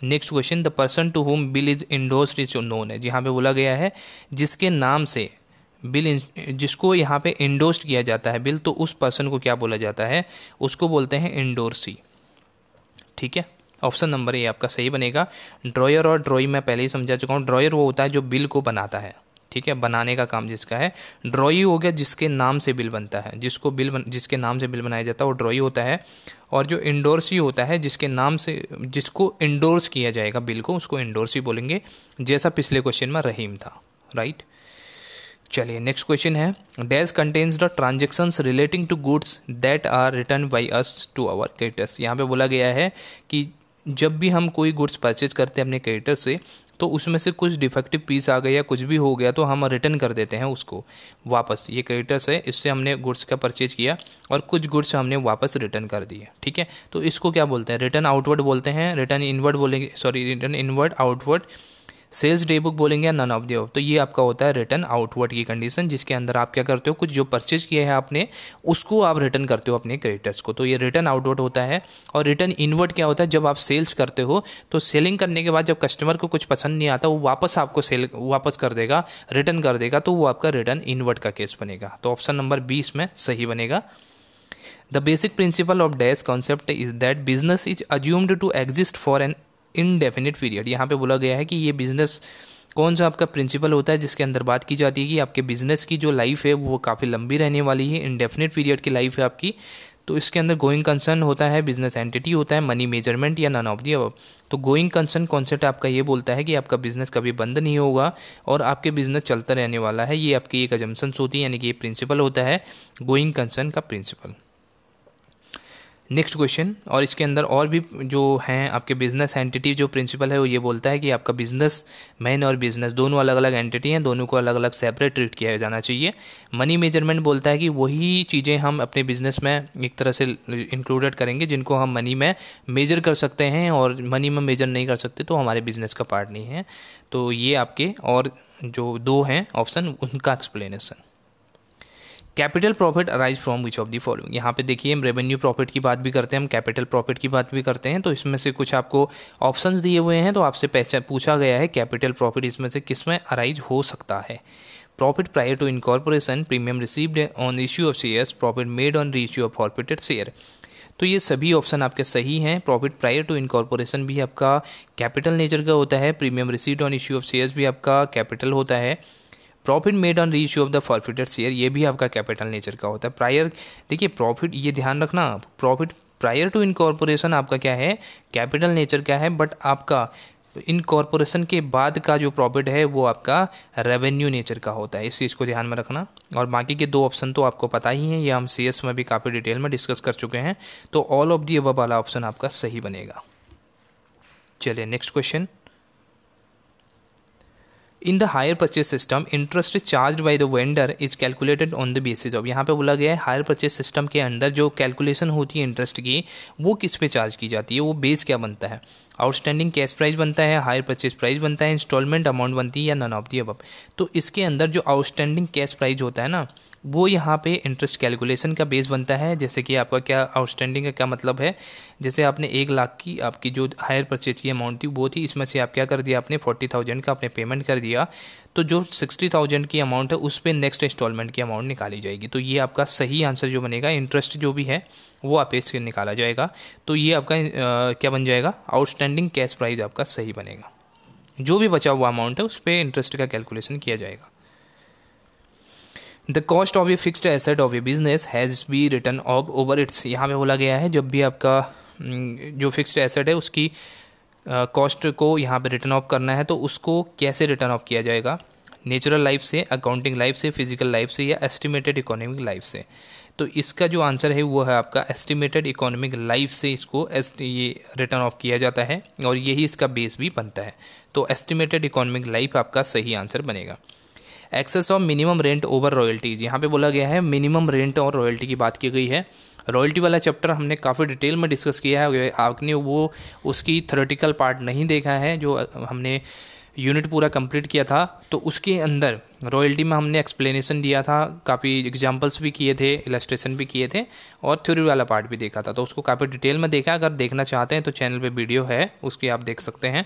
Next question, the person to whom bill is endorsed is known है। जहाँ पे बोला गया है जिसके नाम से बिल, जिसको यहाँ पे इंडोर्स्ड किया जाता है बिल, तो उस पर्सन को क्या बोला जाता है, उसको बोलते हैं इंडोर्सी, ठीक है। ऑप्शन नंबर ए आपका सही बनेगा। ड्रॉयर और ड्रॉई मैं पहले ही समझा चुका हूँ। ड्रॉयर वो होता है जो बिल को बनाता है, ठीक है, बनाने का काम जिसका है। ड्रॉई हो गया जिसके नाम से बिल बनता है, जिसके नाम से बिल बनाया जाता है वो ड्रॉई होता है। और जो इंडोर्सी होता है जिसके नाम से, जिसको इंडोर्स किया जाएगा बिल को, उसको इंडोर्सी बोलेंगे, जैसा पिछले क्वेश्चन में रहीम था, राइट। चलिए नेक्स्ट क्वेश्चन है, dash contains the transactions relating to goods that are return by us to our creditors. यहाँ पे बोला गया है कि जब भी हम कोई गुड्स परचेज करते हैं अपने क्रेडिटर से, तो उसमें से कुछ डिफेक्टिव पीस आ गया या कुछ भी हो गया तो हम रिटर्न कर देते हैं उसको वापस। ये क्रेडिटर्स है, इससे हमने गुड्स का परचेज किया और कुछ गुड्स हमने वापस रिटर्न कर दिए, ठीक है। तो इसको क्या बोलते हैं, रिटर्न आउटवर्ड बोलते हैं, रिटर्न इनवर्ड बोलेंगे, sorry return inward, outward, sales day book बोलेंगे या नन ऑफ द अबव। तो ये आपका होता है रिटर्न आउटवर्ड की कंडीशन, जिसके अंदर आप क्या करते हो, कुछ जो परचेज किया है आपने उसको आप रिटर्न करते हो अपने क्रेडिटर्स को। तो ये रिटर्न आउटवर्ड होता है। और रिटर्न इनवर्ड क्या होता है, जब आप सेल्स करते हो तो सेलिंग करने के बाद जब कस्टमर को कुछ पसंद नहीं आता वो वापस आपको वापस कर देगा, रिटर्न कर देगा, तो वो आपका रिटर्न इनवर्ड का केस बनेगा। तो ऑप्शन नंबर 20 में सही बनेगा। The basic principle of dash concept is that business is assumed to exist for an indefinite period. यहाँ पे बोला गया है कि ये बिजनेस कौन सा आपका प्रिंसिपल होता है जिसके अंदर बात की जाती है कि आपके बिजनेस की जो लाइफ है वो काफ़ी लंबी रहने वाली है, इनडेफिनिट पीरियड की लाइफ है आपकी। तो इसके अंदर गोइंग कंसर्न होता है, बिजनेस एंटिटी होता है, मनी मेजरमेंट या नन ऑफ दी अबव। तो गोइंग कंसर्न कॉन्सेप्ट आपका ये बोलता है कि आपका बिजनेस कभी बंद नहीं होगा और आपके बिजनेस चलता रहने वाला है। ये आपकी एक अजम्पशंस होती है, यानी कि ये प्रिंसिपल होता है गोइंग कंसर्न का प्रिंसिपल। नेक्स्ट क्वेश्चन, और इसके अंदर और भी जो हैं आपके बिजनेस एंटिटी जो प्रिंसिपल है वो ये बोलता है कि आपका बिजनेस मैन और बिजनेस दोनों अलग अलग एंटिटी हैं, दोनों को अलग अलग सेपरेट ट्रीट किया जाना चाहिए। मनी मेजरमेंट बोलता है कि वही चीज़ें हम अपने बिजनेस में एक तरह से इंक्लूडेड करेंगे जिनको हम मनी में मेजर कर सकते हैं, और मनी में मेजर नहीं कर सकते तो हमारे बिजनेस का पार्ट नहीं है। तो ये आपके और जो दो हैं ऑप्शन उनका explanation. Capital profit arise from which of the following. यहाँ पे देखिए हम रेवेन्यू प्रॉफिट की बात भी करते हैं, हम कैपिटल प्रॉफिट की बात भी करते हैं। तो इसमें से कुछ आपको ऑप्शंस दिए हुए हैं, तो आपसे पूछा गया है कैपिटल प्रॉफिट इसमें से किस में अराइज हो सकता है। Profit prior to incorporation, premium received on issue of shares, profit made on reissue of forfeited share. तो ये सभी ऑप्शन आपके सही हैं। प्रॉफिट प्रायर टू इनकॉर्पोरेशन भी आपका कैपिटल नेचर का होता है, premium received on issue of shares भी आपका कैपिटल होता है, profit made on reissue of the forfeited share ये भी आपका कैपिटल नेचर का होता है। प्रायर, देखिए प्रॉफिट, ये ध्यान रखना, प्रॉफिट प्रायर टू इनकॉर्पोरेशन आपका क्या है, कैपिटल नेचर का है, बट आपका इनकॉर्पोरेशन के बाद का जो प्रॉफिट है वो आपका रेवेन्यू नेचर का होता है। इस चीज़ को ध्यान में रखना। और बाकी के दो ऑप्शन तो आपको पता ही हैं, ये हम CS में भी काफ़ी डिटेल में डिस्कस कर चुके हैं। तो ऑल ऑफ दी अबव वाला ऑप्शन आपका सही बनेगा। चलिए next question, in the higher purchase system interest charge by the vendor is calculated on the basis of. यहाँ पे बोला गया है हायर परचेज सिस्टम के अंदर जो कैलकुलेशन होती है इंटरेस्ट की वो किस पे चार्ज की जाती है, वो बेस क्या बनता है। आउटस्टैंडिंग कैश प्राइस बनता है, हायर परचेज प्राइस बनता है, इंस्टॉलमेंट अमाउंट बनती है या नन ऑफ दी अबव। तो इसके अंदर जो आउटस्टैंडिंग कैश प्राइस होता है ना वो यहाँ पे इंटरेस्ट कैलकुलेशन का बेस बनता है। जैसे कि आपका क्या आउटस्टैंडिंग का क्या मतलब है, जैसे आपने 1 लाख की आपकी जो हायर परचेज की अमाउंट थी वो थी, इसमें से आप क्या कर दिया, आपने 40,000 का आपने पेमेंट कर दिया, तो जो 60,000 की अमाउंट है उस पर नेक्स्ट इंस्टॉलमेंट की अमाउंट निकाली जाएगी। तो ये आपका सही आंसर जो बनेगा, इंटरेस्ट जो भी है वो आप इससे निकाला जाएगा। तो ये आपका क्या बन जाएगा, आउटस्टैंडिंग कैश प्राइस आपका सही बनेगा। जो भी बचा हुआ अमाउंट है उस पर इंटरेस्ट का कैलकुलेशन किया जाएगा। The cost of a fixed asset of a business has be return off over its. यहाँ पे बोला गया है जब भी आपका जो फिक्स्ड एसेट है उसकी कॉस्ट को यहाँ पे रिटर्न ऑफ करना है, तो उसको कैसे रिटर्न ऑफ किया जाएगा, नेचुरल लाइफ से, अकाउंटिंग लाइफ से, फिजिकल लाइफ से, या एस्टिमेटेड इकोनॉमिक लाइफ से। तो इसका जो आंसर है वो है आपका एस्टिमेटेड इकोनॉमिक लाइफ से इसको ये रिटर्न ऑफ किया जाता है, और यही इसका बेस भी बनता है। तो एस्टिमेटेड इकोनॉमिक लाइफ आपका सही आंसर बनेगा। Excess of minimum rent over royalties, यहाँ पे बोला गया है मिनिमम रेंट और रॉयल्टी की बात की गई है। रॉयल्टी वाला चैप्टर हमने काफ़ी डिटेल में डिस्कस किया है, आपने वो उसकी थ्योरेटिकल पार्ट नहीं देखा है, जो हमने यूनिट पूरा कंप्लीट किया था तो उसके अंदर रॉयल्टी में हमने एक्सप्लेनेशन दिया था, काफ़ी एग्जांपल्स भी किए थे, इलस्ट्रेशन भी किए थे, और थ्योरी वाला पार्ट भी देखा था। तो उसको काफ़ी डिटेल में देखा, अगर देखना चाहते हैं तो चैनल पे वीडियो है उसकी आप देख सकते हैं।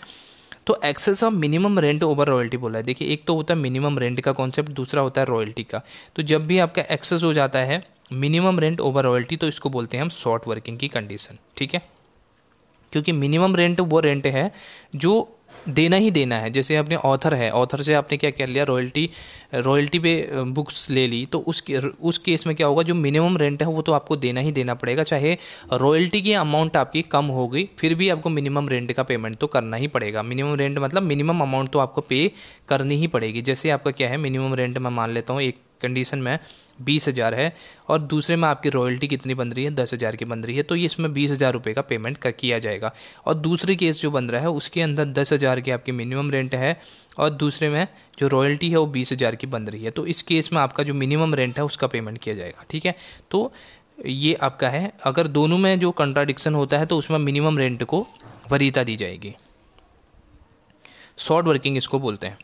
तो excess of minimum rent over royalty बोला है। देखिए, एक तो होता है मिनिमम रेंट का कॉन्सेप्ट, दूसरा होता है रॉयल्टी का। तो जब भी आपका एक्सेस हो जाता है मिनिमम रेंट ओवर रॉयल्टी, तो इसको बोलते हैं हम शॉर्ट वर्किंग की कंडीशन, ठीक है। क्योंकि मिनिमम रेंट वो रेंट है जो देना ही देना है। जैसे अपने ऑथर है, ऑथर से आपने क्या कर लिया, रॉयल्टी पे बुक्स ले ली, तो उस केस में क्या होगा, जो मिनिमम रेंट है वो तो आपको देना ही देना पड़ेगा, चाहे रॉयल्टी की अमाउंट आपकी कम हो गई फिर भी आपको मिनिमम रेंट का पेमेंट तो करना ही पड़ेगा। मिनिमम रेंट मतलब मिनिमम अमाउंट तो आपको पे करनी ही पड़ेगी। जैसे आपका क्या है, मिनिमम रेंट मैं मान लेता हूँ एक कंडीशन में 20,000 है, और दूसरे में आपकी रॉयल्टी कितनी बन रही है, 10,000 की बन रही है, तो ये इसमें 20,000 रुपये का पेमेंट किया जाएगा। और दूसरी केस जो बन रहा है उसके अंदर 10,000 की आपकी मिनिमम रेंट है, और दूसरे में जो रॉयल्टी है वो 20,000 की बन रही है, तो इस केस में आपका जो मिनिमम रेंट है उसका पेमेंट किया जाएगा, ठीक है। तो ये आपका है, अगर दोनों में जो कंट्राडिक्शन होता है तो उसमें मिनिमम रेंट को वरीयता दी जाएगी। शॉर्ट वर्किंग इसको बोलते हैं।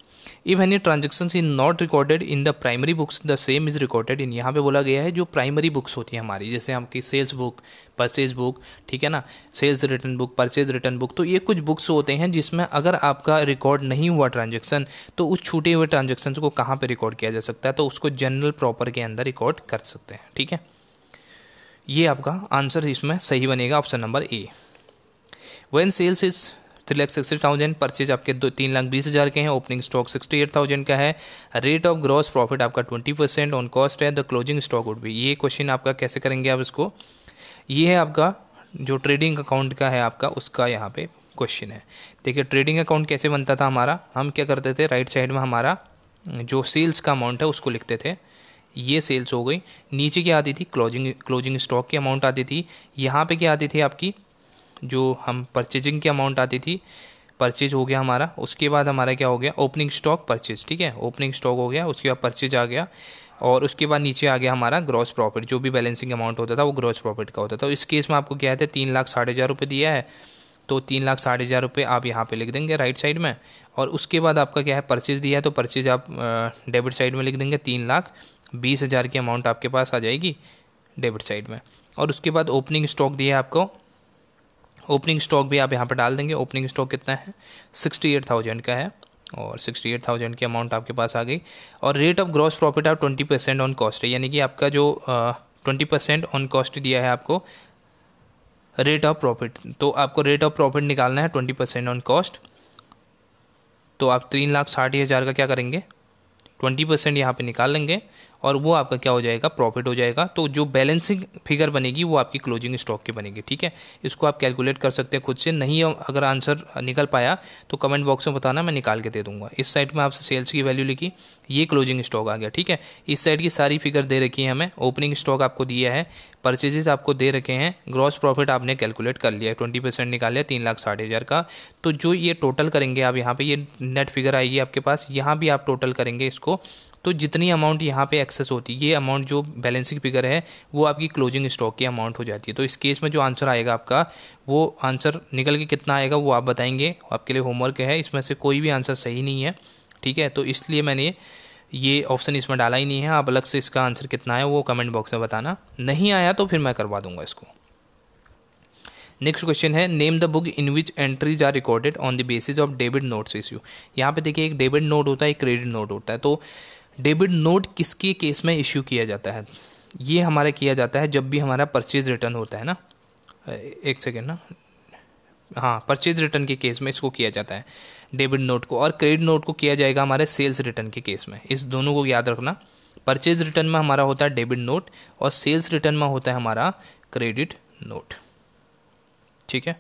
If any transactions in not recorded in the primary books the same is recorded in. यहाँ पे बोला गया है जो प्राइमरी बुक्स होती हैं हमारी, जैसे हमकी सेल्स बुक, परचेज बुक, ठीक है ना, sales return book, purchase return book, तो ये कुछ बुक्स होते हैं जिसमें अगर आपका रिकॉर्ड नहीं हुआ ट्रांजेक्शन, तो उस छूटे हुए ट्रांजेक्शन को कहाँ पर रिकॉर्ड किया जा सकता है, तो उसको जनरल प्रॉपर के अंदर रिकॉर्ड कर सकते हैं, ठीक है। ये आपका आंसर इसमें सही बनेगा, option number A. When sales is 3,60,000, purchase आपके 3,20,000 के हैं, ओपनिंग स्टॉक 68,000 का है, रेट ऑफ ग्रॉस प्रॉफिट आपका 20% ऑन कॉस्ट है, the closing stock would be. ये क्वेश्चन आपका कैसे करेंगे आप इसको, ये है आपका जो ट्रेडिंग अकाउंट का है आपका, उसका यहाँ पे क्वेश्चन है। देखिए, ट्रेडिंग अकाउंट कैसे बनता था हमारा, हम क्या करते थे, राइट साइड में हमारा जो सेल्स का अमाउंट है उसको लिखते थे, ये सेल्स हो गई, नीचे क्या आती थी, क्लोजिंग स्टॉक की अमाउंट आती थी, यहाँ पे क्या आती थी आपकी, जो हम परचेजिंग की अमाउंट आती थी, परचेज हो गया हमारा, उसके बाद हमारा क्या हो गया, ओपनिंग स्टॉक परचेज, ठीक है, ओपनिंग स्टॉक हो गया, उसके बाद परचेज आ गया, और उसके बाद नीचे आ गया हमारा ग्रॉस प्रॉफिट, जो भी बैलेंसिंग अमाउंट होता था वो ग्रॉस प्रॉफिट का होता था। इस केस में आपको क्या है, 3,60,000 रुपये दिया है, तो 3,60,000 रुपये आप यहाँ पे लिख देंगे राइट साइड में, और उसके बाद आपका क्या है, परचेज दिया है, तो परचेज आप डेबिट साइड में लिख देंगे, 3,20,000 की अमाउंट आपके पास आ जाएगी डेबिट साइड में, और उसके बाद ओपनिंग स्टॉक दिया है आपको, ओपनिंग स्टॉक भी आप यहाँ पर डाल देंगे। ओपनिंग स्टॉक कितना है, 68,000 का है, और 68,000 की अमाउंट आपके पास आ गई, और रेट ऑफ ग्रॉस प्रॉफिट आप 20% ऑन कॉस्ट है, यानी कि आपका जो 20% ऑन कॉस्ट दिया है आपको रेट ऑफ प्रॉफिट, तो आपको रेट ऑफ प्रॉफिट निकालना है 20% ऑन कॉस्ट, तो आप 3,60,000 का क्या करेंगे, 20% यहाँ पे निकाल लेंगे, और वो आपका क्या हो जाएगा, प्रॉफिट हो जाएगा। तो जो बैलेंसिंग फिगर बनेगी वो आपकी क्लोजिंग स्टॉक की बनेगी, ठीक है। इसको आप कैलकुलेट कर सकते हैं खुद से, नहीं अगर आंसर निकल पाया तो कमेंट बॉक्स में बताना, मैं निकाल के दे दूंगा। इस साइड में आपसे सेल्स की वैल्यू लिखी, ये क्लोजिंग स्टॉक आ गया, ठीक है। इस साइड की सारी फिगर दे रखी है हमें, ओपनिंग स्टॉक आपको दिया है, परचेजेस आपको दे रखे हैं, ग्रॉस प्रॉफिट आपने कैलकुलेट कर लिया, 20% निकाल लिया 3,60,000 का। तो जो ये टोटल करेंगे आप यहाँ पे, ये नेट फिगर आएगी आपके पास, यहाँ भी आप टोटल करेंगे इसको, तो जितनी अमाउंट यहाँ पे एक्सेस होती है, ये अमाउंट जो बैलेंसिंग फिगर है वो आपकी क्लोजिंग स्टॉक की अमाउंट हो जाती है। तो इस केस में जो आंसर आएगा आपका, वो आंसर निकल के कितना आएगा वो आप बताएंगे, आपके लिए होमवर्क है, इसमें से कोई भी आंसर सही नहीं है, ठीक है। तो इसलिए मैंने ये ऑप्शन इसमें डाला ही नहीं है। आप अलग से इसका आंसर कितना है वो कमेंट बॉक्स में बताना, नहीं आया तो फिर मैं करवा दूंगा इसको। नेक्स्ट क्वेश्चन है, name the book in which entries are recorded on the basis of debit notes issue. यहाँ पे देखिए एक डेबिट नोट होता है, एक क्रेडिट नोट होता है। तो डेबिट नोट किसके केस में इश्यू किया जाता है? ये हमारा किया जाता है जब भी हमारा परचेज रिटर्न होता है ना, एक सेकेंड ना, हाँ, परचेज रिटर्न के केस में इसको किया जाता है डेबिट नोट को, और क्रेडिट नोट को किया जाएगा हमारे सेल्स रिटर्न के केस में। इस दोनों को याद रखना, परचेज रिटर्न में हमारा होता है डेबिट नोट और सेल्स रिटर्न में होता है हमारा क्रेडिट नोट, ठीक है।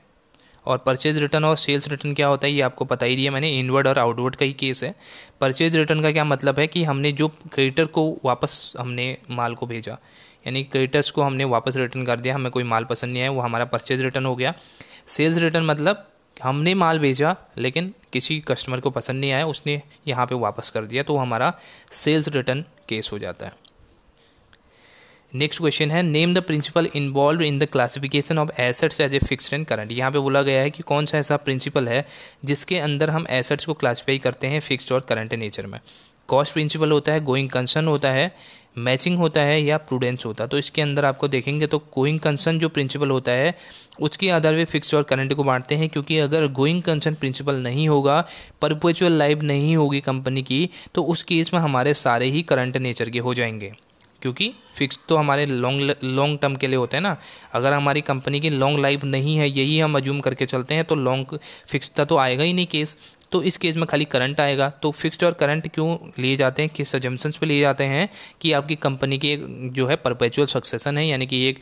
और परचेज रिटर्न और सेल्स रिटर्न क्या होता है ये आपको पता ही दिया मैंने, इनवर्ड और आउटवर्ड का ही केस है। परचेज रिटर्न का क्या मतलब है कि हमने जो क्रेडिटर को वापस हमने माल को भेजा, यानी क्रेडिटर्स को हमने वापस रिटर्न कर दिया, हमें कोई माल पसंद नहीं आया, वो हमारा परचेज रिटर्न हो गया। सेल्स रिटर्न मतलब हमने माल भेजा लेकिन किसी कस्टमर को पसंद नहीं आया, उसने यहाँ पे वापस कर दिया, तो हमारा सेल्स रिटर्न केस हो जाता है। नेक्स्ट क्वेश्चन है, name the principle involve in the classification of assets as a fixed and current. यहाँ पे बोला गया है कि कौन सा ऐसा प्रिंसिपल है जिसके अंदर हम एसेट्स को क्लासीफाई करते हैं फिक्स्ड और करंट नेचर में। कॉस्ट प्रिंसिपल होता है, गोइंग कंसर्न होता है, मैचिंग होता है या प्रूडेंस होता है। तो इसके अंदर आपको देखेंगे तो गोइंग कंसर्न जो प्रिंसिपल होता है उसके आधार पे फिक्स्ड और करंट को बांटते हैं, क्योंकि अगर गोइंग कंसर्न प्रिंसिपल नहीं होगा, परपेचुअल लाइफ नहीं होगी कंपनी की, तो उस केस में हमारे सारे ही करंट नेचर के हो जाएंगे, क्योंकि फिक्स तो हमारे लॉन्ग टर्म के लिए होते हैं ना। अगर हमारी कंपनी की लॉन्ग लाइफ नहीं है, यही हम अज्यूम करके चलते हैं, तो लॉन्ग फिक्स तो आएगा ही नहीं केस। तो इस केस में खाली करंट आएगा। तो फिक्स्ड और करंट क्यों लिए जाते हैं, किस अजम्पशंस पे लिए जाते हैं कि आपकी कंपनी की एक जो है परपेचुअल सक्सेशन है, यानी कि एक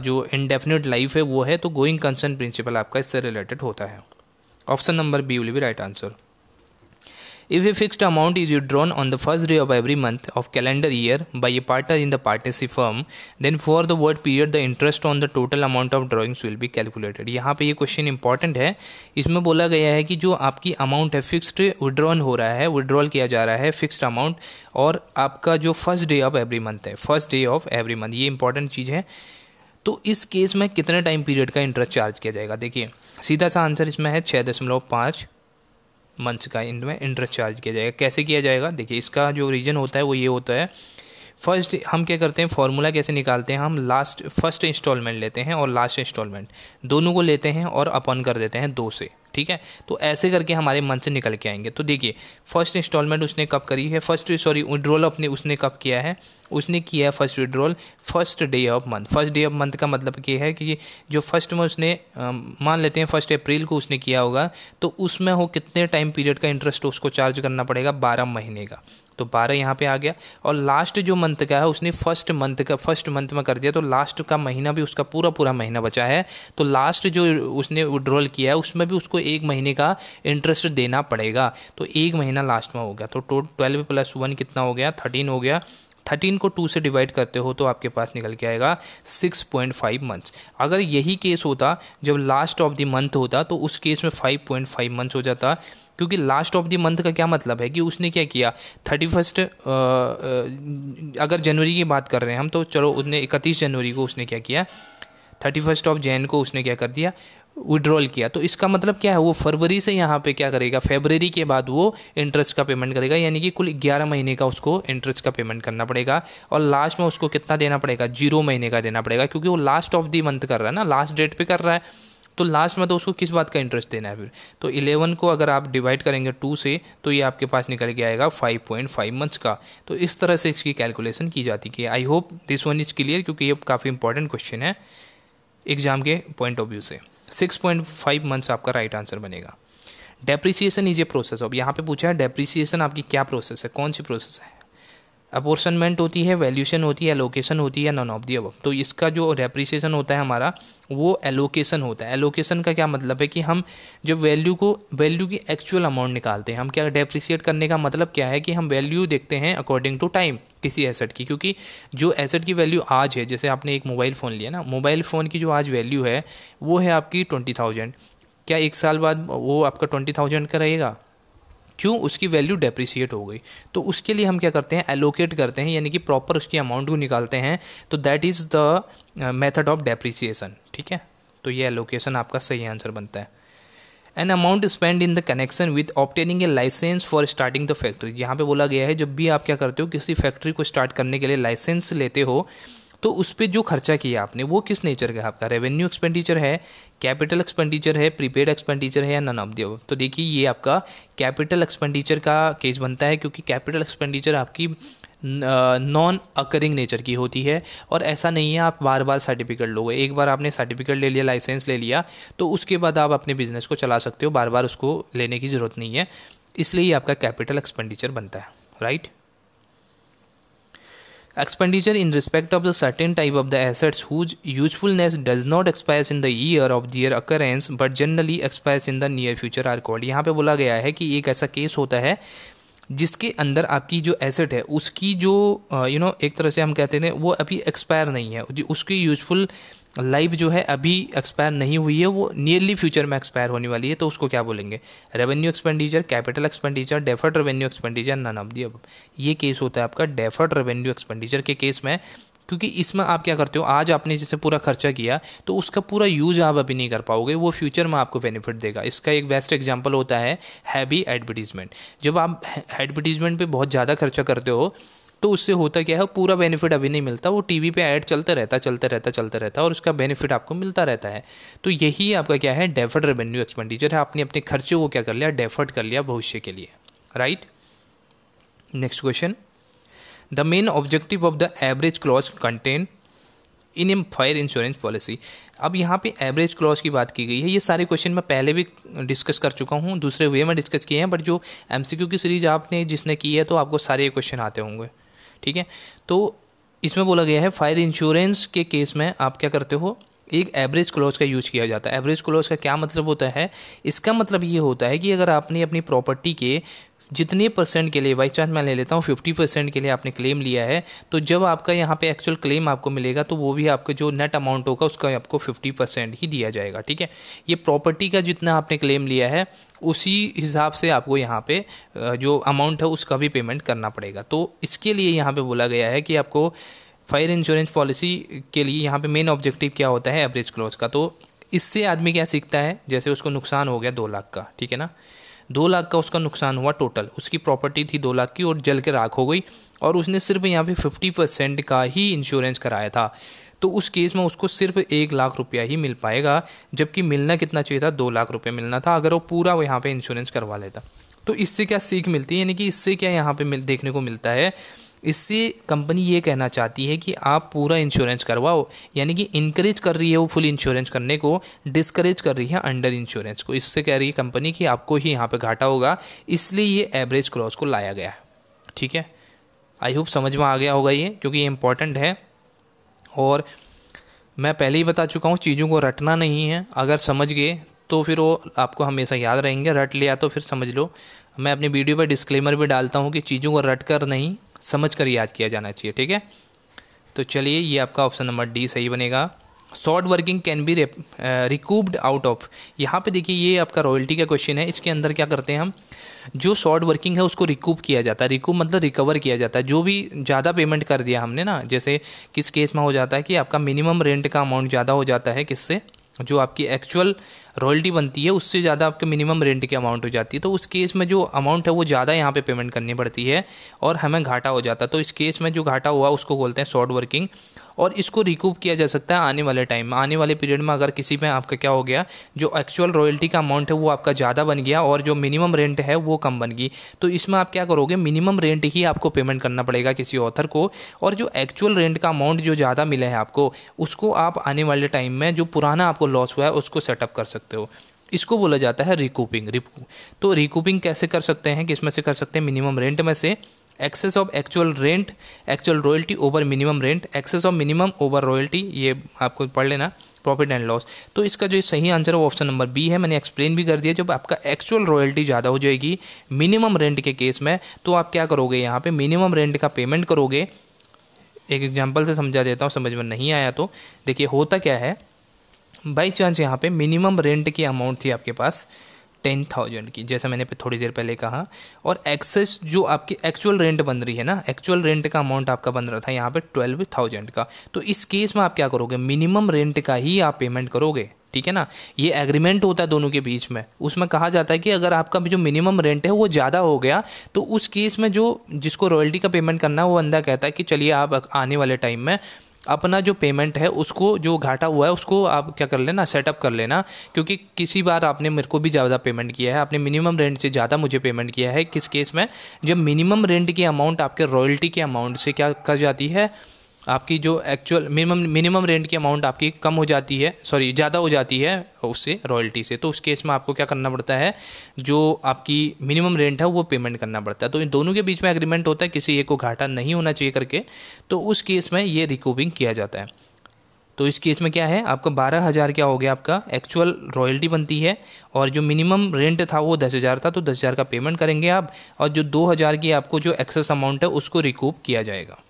जो इंडेफिनिट लाइफ है वो है, तो गोइंग कंसर्न प्रिंसिपल आपका इससे रिलेटेड होता है। Option number B will be right answer. If a fixed amount is withdrawn on the first day of every month of calendar year by a partner in the partnership firm, then for the word period the interest on the total amount of drawings will be calculated। यहाँ पे ये question important है। इसमें बोला गया है कि जो आपकी अमाउंट है फिक्स्ड विड्रॉन हो रहा है, विड्रॉल किया जा रहा है फिक्स्ड अमाउंट, और आपका जो first day of every month है, first day of every month, ये इंपॉर्टेंट चीज़ है। तो इस केस में कितने टाइम पीरियड का इंटरेस्ट चार्ज किया जाएगा? देखिए सीधा सा आंसर इसमें है 6.5 मंथ्स का इनमें इंटरेस्ट चार्ज किया जाएगा। कैसे किया जाएगा? देखिए इसका जो रीजन होता है वो ये होता है, फर्स्ट हम क्या करते हैं, फॉर्मूला कैसे निकालते हैं, हम फर्स्ट इंस्टॉलमेंट लेते हैं और लास्ट इंस्टॉलमेंट दोनों को लेते हैं और अपन कर देते हैं 2 से, ठीक है। तो ऐसे करके हमारे मंथ से निकल के आएंगे। तो देखिए फर्स्ट इंस्टॉलमेंट उसने कब करी है, विड्रॉल अपने उसने कब किया है, उसने किया है first withdrawal first day of month. First day of month का मतलब ये है कि जो फर्स्ट में उसने मान लेते हैं 1 अप्रैल को उसने किया होगा, तो उसमें हो कितने टाइम पीरियड का इंटरेस्ट उसको चार्ज करना पड़ेगा, 12 महीने का। तो 12 यहाँ पे आ गया। और लास्ट जो मंथ का है उसने फर्स्ट मंथ में कर दिया, तो लास्ट का महीना भी उसका पूरा महीना बचा है, तो लास्ट जो उसने विड्रॉल किया है उसमें भी उसको 1 महीने का इंटरेस्ट देना पड़ेगा। तो 1 महीना लास्ट में हो गया, तो 12 + 1 कितना हो गया, 13 हो गया। 13 को 2 से डिवाइड करते हो तो आपके पास निकल के आएगा 6.5 मंथ्स। अगर यही केस होता जब लास्ट ऑफ द मंथ होता तो उस केस में 5.5 मंथ्स हो जाता, क्योंकि लास्ट ऑफ द मंथ का क्या मतलब है कि उसने क्या किया, 31 अगर जनवरी की बात कर रहे हैं हम, तो चलो उसने 31 जनवरी को उसने क्या किया, 31 ऑफ जैन को उसने क्या कर दिया, विड्रॉल किया। तो इसका मतलब क्या है, वो फरवरी से यहाँ पे क्या करेगा, फरवरी के बाद वो इंटरेस्ट का पेमेंट करेगा, यानी कि कुल 11 महीने का उसको इंटरेस्ट का पेमेंट करना पड़ेगा। और लास्ट में उसको कितना देना पड़ेगा, 0 महीने का देना पड़ेगा, क्योंकि वो लास्ट ऑफ द मंथ कर रहा है ना, लास्ट डेट पे कर रहा है, तो लास्ट में तो उसको किस बात का इंटरेस्ट देना है फिर। तो 11 को अगर आप डिवाइड करेंगे 2 से तो ये आपके पास निकल के आएगा 5.5 मंथ्स का। तो इस तरह से इसकी कैलकुलेशन की जाती है। I hope this one is clear, क्योंकि ये काफ़ी इंपॉर्टेंट क्वेश्चन है एग्जाम के पॉइंट ऑफ व्यू से। 6.5 मंथ्स आपका राइट आंसर बनेगा। Depreciation is a process of, यहाँ पे पूछा है डेप्रिसिएशन आपकी क्या प्रोसेस है, कौन सी प्रोसेस है। अपोर्शनमेंट होती है, वैल्यूएशन होती है, एलोकेशन होती है, नॉन ऑफ दी अबव। तो इसका जो डेप्रिसिएशन होता है हमारा वो एलोकेशन होता है। एलोकेशन का क्या मतलब है कि हम जो वैल्यू की एक्चुअल अमाउंट निकालते हैं। हम क्या डेप्रिसिएट करने का मतलब क्या है कि हम वैल्यू देखते हैं अकॉर्डिंग टू टाइम किसी एसेट की, क्योंकि जो एसेट की वैल्यू आज है, जैसे आपने एक मोबाइल फ़ोन लिया ना, मोबाइल फ़ोन की जो आज वैल्यू है वो है आपकी 20,000। क्या 1 साल बाद वो आपका 20,000 का रहेगा? क्यों? उसकी वैल्यू डेप्रिसिएट हो गई। तो उसके लिए हम क्या करते हैं, एलोकेट करते हैं, यानी कि प्रॉपर उसकी अमाउंट को निकालते हैं। तो that is the method of depreciation, ठीक है। तो ये एलोकेशन आपका सही आंसर बनता है। An amount spend in the connection with obtaining a licence for starting the factory. यहाँ पे बोला गया है जब भी आप क्या करते हो, किसी फैक्ट्री को स्टार्ट करने के लिए लाइसेंस लेते हो, तो उस पर जो खर्चा किया आपने वो किस नेचर का है आपका, रेवेन्यू एक्सपेंडिचर है, कैपिटल एक्सपेंडिचर है, प्रीपेड एक्सपेंडिचर है या नन ऑफ द अबव। तो देखिए ये आपका कैपिटल एक्सपेंडिचर का केस बनता है, क्योंकि कैपिटल एक्सपेंडिचर आपकी नॉन अकरिंग नेचर की होती है, और ऐसा नहीं है आप बार बार सर्टिफिकेट लोगे। एक बार आपने सर्टिफिकेट ले लिया, लाइसेंस ले लिया, तो उसके बाद आप अपने बिजनेस को चला सकते हो, बार बार उसको लेने की ज़रूरत नहीं है, इसलिए ये आपका कैपिटल एक्सपेंडिचर बनता है, right. Expenditure in respect of the certain type of the assets whose usefulness does not expire in the year of their occurrence but generally expires in the near future are called। यहाँ पे बोला गया है कि एक ऐसा case होता है जिसके अंदर आपकी जो एसेट है उसकी जो एक तरह से हम कहते हैं वो अभी एक्सपायर नहीं है, उसकी यूजफुल लाइफ जो है अभी एक्सपायर नहीं हुई है, वो नियरली फ्यूचर में एक्सपायर होने वाली है, तो उसको क्या बोलेंगे, revenue expenditure, capital expenditure, deferred revenue expenditure, none of the above. ये केस होता है आपका डेफर्ड रेवेन्यू एक्सपेंडिचर के केस में, क्योंकि इसमें आप क्या करते हो, आज आपने जैसे पूरा खर्चा किया तो उसका पूरा यूज आप अभी नहीं कर पाओगे, वो फ्यूचर में आपको बेनिफिट देगा। इसका एक बेस्ट एग्जांपल होता है हैवी एडवर्टीजमेंट। जब आप एडवर्टीजमेंट पे बहुत ज़्यादा खर्चा करते हो तो उससे होता क्या है, पूरा बेनिफिट अभी नहीं मिलता, वो टीवी पे ऐड चलता रहता और उसका बेनिफिट आपको मिलता रहता है। तो यही आपका क्या है, डेफर्ड रेवेन्यू एक्सपेंडिचर है। आपने अपने खर्चे को क्या कर लिया, डेफर्ड कर लिया भविष्य के लिए, right. Next question, the main objective of the average clause contain in A fire insurance policy. अब यहाँ पे एवरेज क्लॉज की बात की गई है। ये सारे क्वेश्चन मैं पहले भी डिस्कस कर चुका हूँ, दूसरे वे में डिस्कस किए हैं, बट जो एमसीक्यू की सीरीज आपने जिसने की है तो आपको सारे क्वेश्चन आते होंगे, ठीक है। तो इसमें बोला गया है फायर इंश्योरेंस के केस में आप क्या करते हो, एक एवरेज क्लॉज का यूज किया जाता है। एवरेज क्लॉज का क्या मतलब होता है, इसका मतलब ये होता है कि अगर आपने अपनी प्रॉपर्टी के जितने परसेंट के लिए, बाई चांस मैं ले लेता हूँ 50% के लिए आपने क्लेम लिया है, तो जब आपका यहाँ पे एक्चुअल क्लेम आपको मिलेगा तो वो भी आपका जो नेट अमाउंट होगा उसका आपको 50% ही दिया जाएगा, ठीक है। ये प्रॉपर्टी का जितना आपने क्लेम लिया है उसी हिसाब से आपको यहाँ पे जो अमाउंट है उसका भी पेमेंट करना पड़ेगा। तो इसके लिए यहाँ पे बोला गया है कि आपको फायर इंश्योरेंस पॉलिसी के लिए यहाँ पे मेन ऑब्जेक्टिव क्या होता है, एवरेज क्लॉज का। तो इससे आदमी क्या सीखता है, जैसे उसको नुकसान हो गया 2 लाख का, ठीक है ना, 2 लाख का उसका नुकसान हुआ टोटल, उसकी प्रॉपर्टी थी 2 लाख की और जल के राख हो गई, और उसने सिर्फ यहाँ पे 50% का ही इंश्योरेंस कराया था, तो उस केस में उसको सिर्फ 1 लाख रुपया ही मिल पाएगा, जबकि मिलना कितना चाहिए था, 2 लाख रुपया मिलना था अगर वो पूरा यहाँ पे इंश्योरेंस करवा लेता। तो इससे क्या सीख मिलती है, यानी कि इससे क्या यहाँ पे देखने को मिलता है, इससे कंपनी ये कहना चाहती है कि आप पूरा इंश्योरेंस करवाओ, यानी कि इनकरेज कर रही है वो फुल इंश्योरेंस करने को, डिस्करेज कर रही है अंडर इंश्योरेंस को। इससे कह रही है कंपनी कि आपको ही यहाँ पे घाटा होगा, इसलिए ये एवरेज क्लॉज को लाया गया है, ठीक है। आई होप समझ में आ गया होगा ये, क्योंकि ये इंपॉर्टेंट है और मैं पहले ही बता चुका हूँ, चीज़ों को रटना नहीं है, अगर समझ गए तो फिर वो आपको हमेशा याद रहेंगे, रट लिया तो फिर समझ लो। मैं अपनी वीडियो पर डिस्क्लेमर भी डालता हूँ कि चीज़ों को रट कर नहीं, समझ कर याद किया जाना चाहिए, ठीक है। तो चलिए ये आपका ऑप्शन नंबर डी सही बनेगा। Short working can be recouped out of, यहाँ पे देखिए ये आपका रॉयल्टी का क्वेश्चन है। इसके अंदर क्या करते हैं हम, जो शॉर्ट वर्किंग है उसको रिकूप किया जाता है, रिकूप मतलब रिकवर किया जाता है। जो भी ज़्यादा पेमेंट कर दिया हमने ना, जैसे किस केस में हो जाता है कि आपका मिनिमम रेंट का अमाउंट ज़्यादा हो जाता है, किससे, जो आपकी एक्चुअल रॉयल्टी बनती है उससे ज़्यादा आपके मिनिमम रेंट की अमाउंट हो जाती है, तो उस केस में जो अमाउंट है वो ज़्यादा यहाँ पे पेमेंट करनी पड़ती है और हमें घाटा हो जाता है। तो इस केस में जो घाटा हुआ उसको बोलते हैं शॉर्ट वर्किंग, और इसको रिकूप किया जा सकता है आने वाले टाइम में, आने वाले पीरियड में। अगर किसी में आपका क्या हो गया, जो एक्चुअल रॉयल्टी का अमाउंट है वो आपका ज़्यादा बन गया और जो मिनिमम रेंट है वो कम बन गई, तो इसमें आप क्या करोगे, मिनिमम रेंट ही आपको पेमेंट करना पड़ेगा किसी ऑथर को, और जो एक्चुअल रेंट का अमाउंट जो ज़्यादा मिला है आपको, उसको आप आने वाले टाइम में जो पुराना आपको लॉस हुआ है उसको सेटअप कर सकते हो। इसको बोला जाता है रिकूपिंग। तो रिकूपिंग कैसे कर सकते हैं, किस में से कर सकते हैं, मिनिमम रेंट में से। Excess of actual rent, actual royalty over minimum rent, excess of minimum over royalty, ये आपको पढ़ लेना, प्रॉफिट एंड लॉस। तो इसका जो सही आंसर है वो ऑप्शन नंबर बी है। मैंने एक्सप्लेन भी कर दिया, जब आपका एक्चुअल रॉयल्टी ज़्यादा हो जाएगी मिनिमम रेंट के केस में, तो आप क्या करोगे, यहाँ पे मिनिमम रेंट का पेमेंट करोगे। एक एग्जाम्पल से समझा देता हूँ, समझ में नहीं आया तो देखिए होता क्या है, बाई चांस यहाँ पे मिनिमम रेंट की अमाउंट थी आपके पास 10,000 की, जैसा मैंने थोड़ी देर पहले कहा, और एक्सेस जो आपकी एक्चुअल रेंट बन रही है ना, एक्चुअल रेंट का अमाउंट आपका बन रहा था यहाँ पे 12,000 का। तो इस केस में आप क्या करोगे, मिनिमम रेंट का ही आप पेमेंट करोगे, ठीक है ना। ये एग्रीमेंट होता है दोनों के बीच में, उसमें कहा जाता है कि अगर आपका जो मिनिमम रेंट है वो ज़्यादा हो गया तो उस केस में जो जिसको रॉयल्टी का पेमेंट करना है वो बंदा कहता है कि चलिए आप आने वाले टाइम में अपना जो पेमेंट है उसको, जो घाटा हुआ है उसको आप क्या कर लेना, सेटअप कर लेना, क्योंकि किसी बार आपने मेरे को भी ज़्यादा पेमेंट किया है, आपने मिनिमम रेंट से ज़्यादा मुझे पेमेंट किया है। किस केस में, जब मिनिमम रेंट की अमाउंट आपके रॉयल्टी के अमाउंट से क्या कर जाती है, आपकी जो एक्चुअल मिनिमम रेंट की अमाउंट आपकी कम हो जाती है, सॉरी ज़्यादा हो जाती है उससे, रॉयल्टी से, तो उस केस में आपको क्या करना पड़ता है, जो आपकी मिनिमम रेंट है वो पेमेंट करना पड़ता है। तो इन दोनों के बीच में एग्रीमेंट होता है, किसी एक को घाटा नहीं होना चाहिए करके, तो उस केस में ये रिकूपिंग किया जाता है। तो इस केस में क्या है, आपका 12,000 क्या हो गया, आपका एक्चुअल रॉयल्टी बनती है, और जो मिनिमम रेंट था वो 10,000 था, तो 10,000 का पेमेंट करेंगे आप, और जो 2,000 की आपको जो एक्सेस अमाउंट है उसको रिकूप किया जाएगा।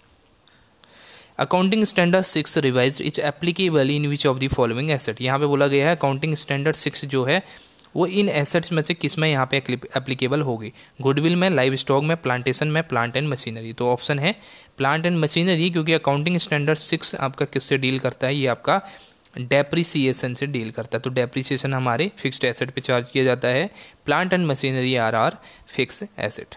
Accounting standard 6 revised is applicable in which of the following asset. यहाँ पे बोला गया है अकाउंटिंग स्टैंडर्ड 6 जो है वो इन एसेट्स में से किस में यहाँ पे एप्लीकेबल होगी, गुडविल में, लाइव स्टॉक में, प्लांटेशन में, प्लांट एंड मशीनरी। तो ऑप्शन है प्लांट एंड मशीनरी, क्योंकि अकाउंटिंग स्टैंडर्ड 6 आपका किससे डील करता है, ये आपका डेप्रिसिएशन से डील करता है। तो डेप्रिसिएशन हमारे फिक्स्ड एसेट पे चार्ज किया जाता है, plant and machinery are fix asset.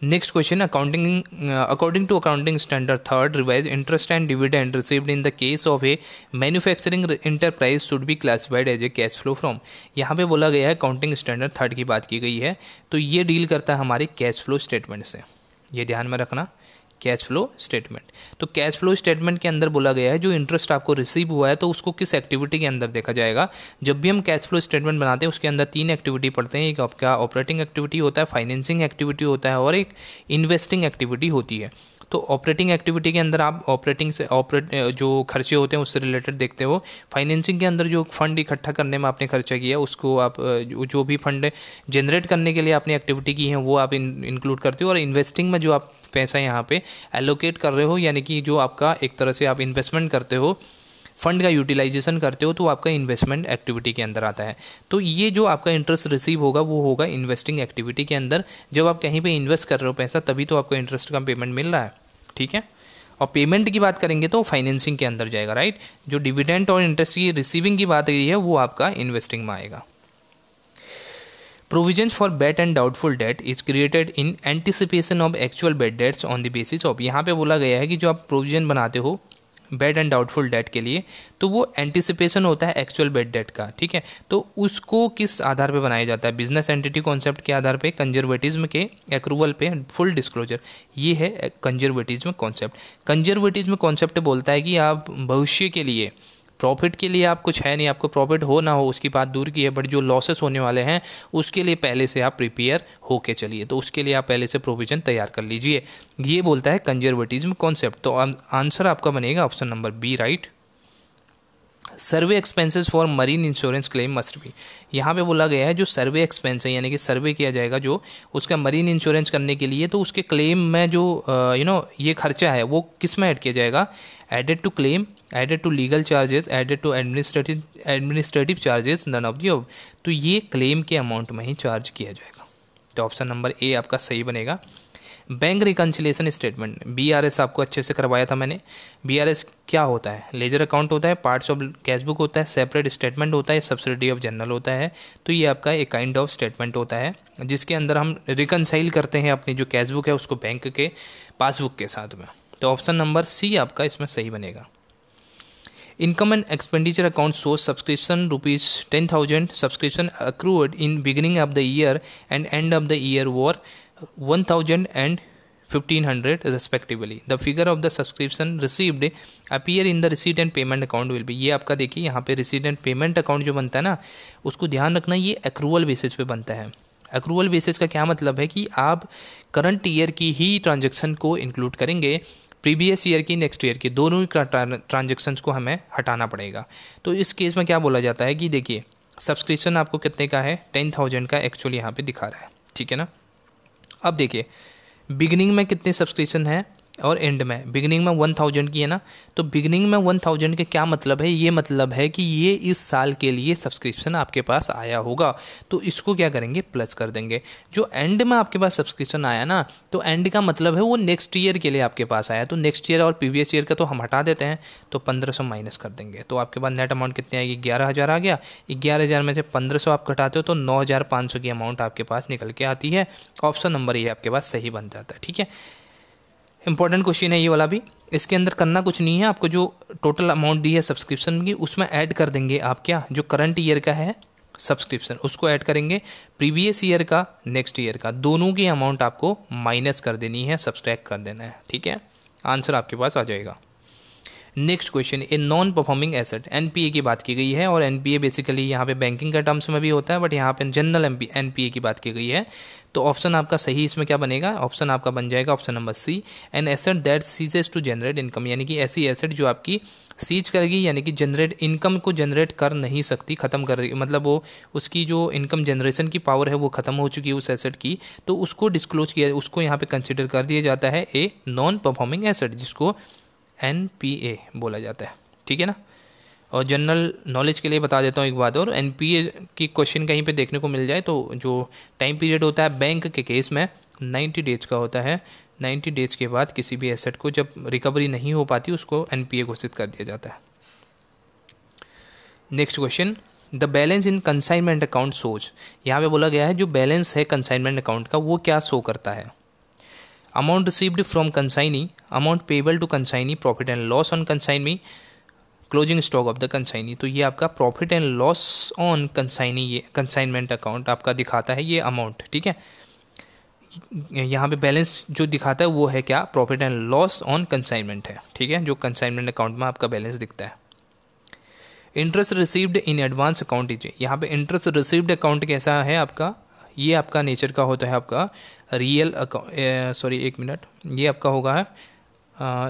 Next question, according to accounting standard 3 revise interest and dividend received in the case of a manufacturing enterprise should be classified as a cash flow from. यहाँ पे बोला गया है accounting standard 3 की बात की गई है, तो ये डील करता है हमारे कैश फ्लो स्टेटमेंट से, ये ध्यान में रखना, कैश फ्लो स्टेटमेंट। तो कैश फ्लो स्टेटमेंट के अंदर बोला गया है जो इंटरेस्ट आपको रिसीव हुआ है तो उसको किस एक्टिविटी के अंदर देखा जाएगा। जब भी हम कैश फ्लो स्टेटमेंट बनाते हैं उसके अंदर 3 एक्टिविटी पढ़ते हैं, एक आपका ऑपरेटिंग एक्टिविटी होता है, फाइनेंसिंग एक्टिविटी होता है, और एक इन्वेस्टिंग एक्टिविटी होती है। तो ऑपरेटिंग एक्टिविटी के अंदर आप जो खर्चे होते हैं उससे रिलेटेड देखते हो, फाइनेंसिंग के अंदर जो फंड इकट्ठा करने में आपने खर्चा किया उसको आप जो भी फंड जनरेट करने के लिए आपने एक्टिविटी की है वो आप इंक्लूड करते हो, और इन्वेस्टिंग में जो आप पैसा यहाँ पे एलोकेट कर रहे हो, यानी कि जो आपका एक तरह से आप इन्वेस्टमेंट करते हो, फंड का यूटिलाइजेशन करते हो, तो आपका इन्वेस्टमेंट एक्टिविटी के अंदर आता है। तो ये जो आपका इंटरेस्ट रिसीव होगा वो होगा इन्वेस्टिंग एक्टिविटी के अंदर। जब आप कहीं पे इन्वेस्ट कर रहे हो पैसा तभी तो आपको इंटरेस्ट का पेमेंट मिल रहा है, ठीक है। और पेमेंट की बात करेंगे तो फाइनेंसिंग के अंदर जाएगा, राइट। जो डिविडेंड और इंटरेस्ट की रिसीविंग की बात रही है वो आपका इन्वेस्टिंग में आएगा। Provisions for bad and doubtful debt is created in anticipation of actual bad debts on the basis of। यहाँ पे बोला गया है कि जो आप प्रोविजन बनाते हो बैड एंड डाउटफुल डेट के लिए तो वो एंटिसिपेशन होता है एक्चुअल बैड डेट का, ठीक है। तो उसको किस आधार पे बनाया जाता है, बिजनेस एंटिटी कॉन्सेप्ट के आधार पे, कंजर्वेटिज्म के, एक्रूवल पे, फुल डिस्क्लोजर। ये है कंजर्वेटिज्म कॉन्सेप्ट। कंजर्वेटिज्म कॉन्सेप्ट बोलता है कि आप भविष्य के लिए, प्रॉफिट के लिए आप कुछ है नहीं, आपको प्रॉफिट हो ना हो उसकी बात दूर की है, बट जो लॉसेस होने वाले हैं उसके लिए पहले से आप प्रिपेयर होके चलिए, तो उसके लिए आप पहले से प्रोविजन तैयार कर लीजिए। ये बोलता है कंजर्वेटिज्म कॉन्सेप्ट। तो आंसर आपका बनेगा option number B, right. Survey expenses for marine insurance claim must be. यहाँ पे बोला गया है जो सर्वे एक्सपेंस है, यानी कि सर्वे किया जाएगा जो उसका मरीन इंश्योरेंस करने के लिए, तो उसके क्लेम में जो ये खर्चा है वो किस में ऐड किया जाएगा, added to claim, added to legal charges, added to administrative charges, none of the above. तो ये क्लेम के अमाउंट में ही चार्ज किया जाएगा। तो ऑप्शन नंबर ए आपका सही बनेगा। बैंक रिकन्सिलेशन स्टेटमेंट, BRS आपको अच्छे से करवाया था मैंने। BRS क्या होता है, लेजर अकाउंट होता है, पार्ट्स ऑफ कैश बुक होता है, सेपरेट स्टेटमेंट होता है, सब्सिडी ऑफ जर्नल होता है। तो ये आपका एक काइंड ऑफ स्टेटमेंट होता है जिसके अंदर हम रिकनसाइल करते हैं अपनी जो कैश बुक है उसको बैंक के पासबुक के साथ में। तो ऑप्शन नंबर सी आपका इसमें सही बनेगा। Income and expenditure account shows subscription ₹10,000 subscription accrued in beginning of the year and end of the year were 1,000 and 1,500 respectively. The figure of the subscription received appear in the receipt and payment account will be। ये आपका देखिए यहाँ पे receipt and payment account जो बनता है ना, उसको ध्यान रखना, ये accrual basis पे बनता है। accrual basis का क्या मतलब है कि आप करंट ईयर की ही ट्रांजेक्शन को इंक्लूड करेंगे, प्रीवियस ईयर की, नेक्स्ट ईयर की, दोनों ही ट्रांजेक्शन्स को हमें हटाना पड़ेगा। तो इस केस में क्या बोला जाता है कि देखिए सब्सक्रिप्शन आपको कितने का है, 10,000 का एक्चुअली यहाँ पे दिखा रहा है, ठीक है ना। अब देखिए बिगिनिंग में कितने सब्सक्रिप्शन है, और एंड में, बिगिनिंग में 1000 की है ना, तो बिगिनिंग में 1000 के क्या मतलब है, ये मतलब है कि ये इस साल के लिए सब्सक्रिप्शन आपके पास आया होगा, तो इसको क्या करेंगे, प्लस कर देंगे। जो एंड में आपके पास सब्सक्रिप्शन आया ना, तो एंड का मतलब है वो नेक्स्ट ईयर के लिए आपके पास आया, तो नेक्स्ट ईयर और प्रीवियस ईयर का तो हम हटा देते हैं, तो 1500 माइनस कर देंगे, तो आपके पास नेट अमाउंट कितनी आएगी, 11000 आ गया। 11000 में से 1500 आप घटाते हो तो 9500 की अमाउंट आपके पास निकल के आती है। ऑप्शन नंबर ये आपके पास सही बन जाता है। ठीक है, इंपॉर्टेंट क्वेश्चन है ये वाला भी। इसके अंदर करना कुछ नहीं है, आपको जो टोटल अमाउंट दी है सब्सक्रिप्शन की उसमें ऐड कर देंगे आप, क्या जो करंट ईयर का है सब्सक्रिप्शन उसको ऐड करेंगे, प्रीवियस ईयर का, नेक्स्ट ईयर का, दोनों की अमाउंट आपको माइनस कर देनी है, सब्सट्रैक्ट कर देना है। ठीक है, आंसर आपके पास आ जाएगा। Next question, a non performing asset, NPA की बात की गई है, और एनपीए बेसिकली यहाँ पे बैंकिंग का टर्म्स में भी होता है, बट यहाँ पे जनरल एनपीए की बात की गई है। तो ऑप्शन आपका सही इसमें क्या बनेगा, ऑप्शन आपका बन जाएगा option number C, an asset that ceases to generate income, यानी कि ऐसी एसेट जो आपकी सीज करेगी, यानी कि जनरेट इनकम को जनरेट कर नहीं सकती, खत्म कर रही, मतलब वो उसकी जो इनकम जनरेशन की पावर है वो खत्म हो चुकी है उस एसेट की, तो उसको डिस्क्लोज किया, उसको यहाँ पे कंसिडर कर दिया जाता है ए नॉन परफॉर्मिंग एसेट, जिसको एनपीए बोला जाता है। ठीक है ना, और जनरल नॉलेज के लिए बता देता हूँ एक बात और, एनपीए की क्वेश्चन कहीं पे देखने को मिल जाए तो जो टाइम पीरियड होता है बैंक के केस में 90 डेज का होता है। 90 डेज के बाद किसी भी एसेट को जब रिकवरी नहीं हो पाती उसको एनपीए घोषित कर दिया जाता है। Next question, the balance in consignment account shows, यहाँ पे बोला गया है जो बैलेंस है कंसाइनमेंट अकाउंट का वो क्या शो करता है। Amount received from consignee, amount payable to consignee, profit and loss on consignee, closing stock of the consignee. तो ये आपका profit and loss on consignee, ये कंसाइनमेंट अकाउंट आपका दिखाता है ये अमाउंट। ठीक है, यहाँ पे बैलेंस जो दिखाता है वो है क्या, profit and loss on consignment है। ठीक है, जो कंसाइनमेंट अकाउंट में आपका बैलेंस दिखता है। Interest received in advance account is, यहाँ पे इंटरेस्ट रिसीव्ड अकाउंट कैसा है आपका, ये आपका नेचर का होता है आपका रियल अकाउंट, सॉरी एक मिनट, ये आपका होगा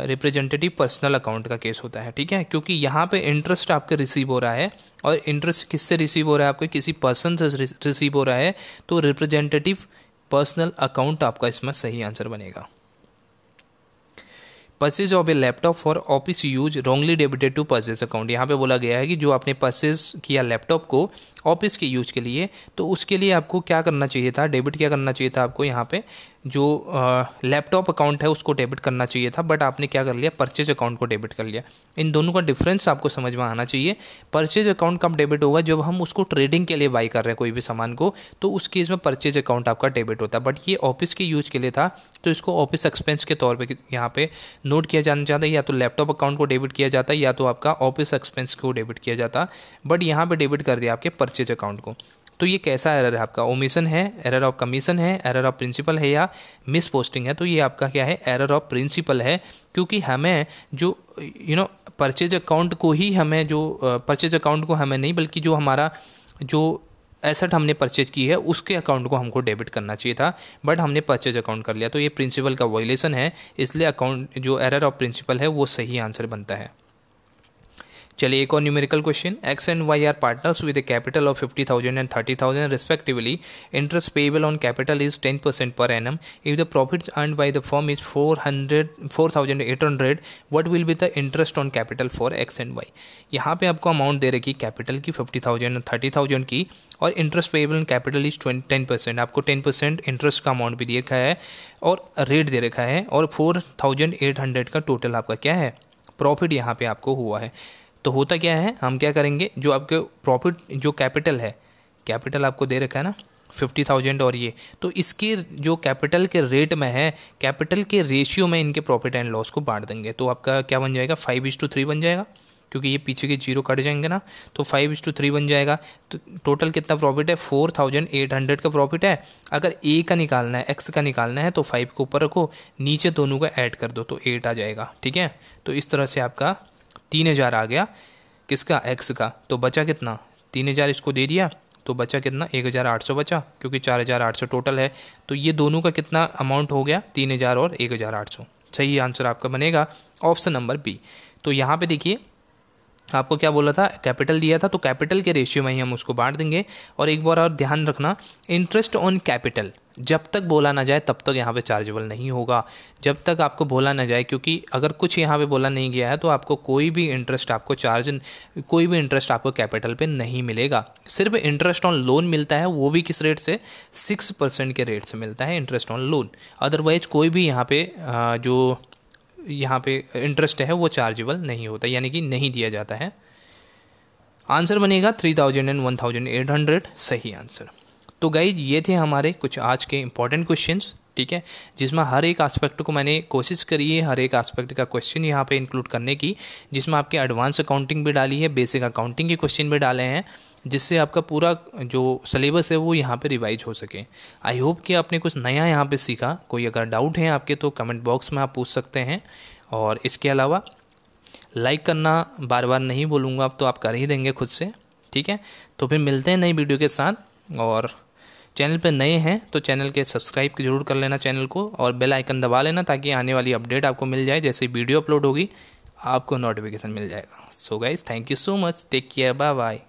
रिप्रेजेंटेटिव पर्सनल अकाउंट का केस होता है। ठीक है, क्योंकि यहाँ पे इंटरेस्ट आपके रिसीव हो रहा है, और इंटरेस्ट किससे रिसीव हो रहा है, आपके किसी पर्सन से रिसीव हो रहा है, तो रिप्रेजेंटेटिव पर्सनल अकाउंट आपका इसमें सही आंसर बनेगा। Purchase of a laptop for office use wrongly debited to purchase account, यहाँ पे बोला गया है कि जो आपने परचेज किया लैपटॉप को ऑफिस के यूज के लिए, तो उसके लिए आपको क्या करना चाहिए था, डेबिट क्या करना चाहिए था आपको, यहाँ पे जो लैपटॉप अकाउंट है उसको डेबिट करना चाहिए था, बट आपने क्या कर लिया, परचेज अकाउंट को डेबिट कर लिया। इन दोनों का डिफरेंस आपको समझ में आना चाहिए। परचेज अकाउंट कब डेबिट होगा, जब हम उसको ट्रेडिंग के लिए बाई कर रहे हैं कोई भी सामान को, तो उस केस में परचेज अकाउंट आपका डेबिट होता है, बट ये ऑफिस के यूज के लिए था, तो इसको ऑफिस एक्सपेंस के तौर पर यहाँ पे नोट किया जाना चाहता है, या तो लैपटॉप अकाउंट को डेबिट किया जाता है, या तो आपका ऑफिस एक्सपेंस को डेबिट किया जाता, बट यहाँ पे डेबिट कर दिया आपके परचेज अकाउंट को। तो ये कैसा एरर है आपका, ओमिशन है, एरर ऑफ कमीशन है, एरर ऑफ प्रिंसिपल है, या मिस पोस्टिंग है। तो ये आपका क्या है, एरर ऑफ प्रिंसिपल है, क्योंकि हमें जो परचेज अकाउंट को ही हमें जो परचेज अकाउंट को हमें नहीं, बल्कि जो हमारा जो एसेट हमने परचेज की है उसके अकाउंट को हमको डेबिट करना चाहिए था, बट हमने परचेज अकाउंट कर लिया, तो ये प्रिंसिपल का वायलेशन है, इसलिए अकाउंट जो एरर ऑफ प्रिंसिपल है वो सही आंसर बनता है। चलिए एक और numerical question, X and Y are partners with a capital of 50,000 and 30,000 respectively, interest payable on capital is 10% per annum, if the profits earned by the firm is 4,800, what will be the interest on capital for X and Y. यहाँ पे आपको amount दे रखी capital की 50,000 और 30,000 की, और interest payable on capital is 10%, आपको 10% interest का अमाउंट भी दे रखा है और रेट दे रखा है, और 4,800 का टोटल आपका क्या है, प्रॉफिट यहाँ पे आपको हुआ है। तो होता क्या है, हम क्या करेंगे, जो आपके प्रॉफिट जो कैपिटल है, कैपिटल आपको दे रखा है ना 50,000, और ये तो इसके जो कैपिटल के रेट में है, कैपिटल के रेशियो में इनके प्रॉफिट एंड लॉस को बांट देंगे, तो आपका क्या बन जाएगा, 5:3 बन जाएगा, क्योंकि ये पीछे के जीरो कट जाएंगे ना, तो 5:3 बन जाएगा। तो टोटल कितना प्रॉफिट है, 4,800 का प्रॉफिट है। अगर ए का निकालना है, एक्स का निकालना है, तो 5 को ऊपर रखो, नीचे दोनों का ऐड कर दो, तो 8 आ जाएगा। ठीक है, तो इस तरह से आपका 3,000 आ गया, किसका, एक्स का, तो बचा कितना, 3,000 इसको दे दिया, तो बचा कितना, 1,800 बचा, क्योंकि 4,800 टोटल है, तो ये दोनों का कितना अमाउंट हो गया, 3,000 और 1,800। सही आंसर आपका बनेगा ऑप्शन नंबर बी। तो यहाँ पे देखिए आपको क्या बोला था, कैपिटल दिया था, तो कैपिटल के रेशियो में ही हम उसको बांट देंगे। और एक बार और ध्यान रखना, इंटरेस्ट ऑन कैपिटल जब तक बोला ना जाए तब तक यहाँ पे चार्जेबल नहीं होगा, जब तक आपको बोला ना जाए, क्योंकि अगर कुछ यहाँ पे बोला नहीं गया है तो आपको कोई भी इंटरेस्ट आपको कैपिटल पे नहीं मिलेगा। सिर्फ इंटरेस्ट ऑन लोन मिलता है, वो भी किस रेट से, 6% के रेट से मिलता है इंटरेस्ट ऑन लोन। अदरवाइज कोई भी यहाँ पे जो यहाँ पे इंटरेस्ट है वो चार्जेबल नहीं होता, यानी कि नहीं दिया जाता है। आंसर बनेगा 3000 एंड 1800, सही आंसर। तो गाइज ये थे हमारे कुछ आज के इंपॉर्टेंट क्वेश्चंस, ठीक है, जिसमें हर एक एस्पेक्ट को मैंने कोशिश करी है हर एक एस्पेक्ट का क्वेश्चन यहाँ पे इंक्लूड करने की, जिसमें आपके एडवांस अकाउंटिंग भी डाली है, बेसिक अकाउंटिंग के क्वेश्चन भी डाले हैं, जिससे आपका पूरा जो सिलेबस है वो यहाँ पे रिवाइज हो सके। आई होप कि आपने कुछ नया यहाँ पे सीखा। कोई अगर डाउट है आपके तो कमेंट बॉक्स में आप पूछ सकते हैं, और इसके अलावा लाइक करना बार बार नहीं बोलूँगा, अब तो आप कर ही देंगे खुद से, ठीक है। तो फिर मिलते हैं नई वीडियो के साथ, और चैनल पे नए हैं तो चैनल के सब्सक्राइब जरूर कर लेना चैनल को, और बेल आइकन दबा लेना ताकि आने वाली अपडेट आपको मिल जाए, जैसे वीडियो अपलोड होगी आपको नोटिफिकेशन मिल जाएगा। So guys thank you so much, take care, bye bye.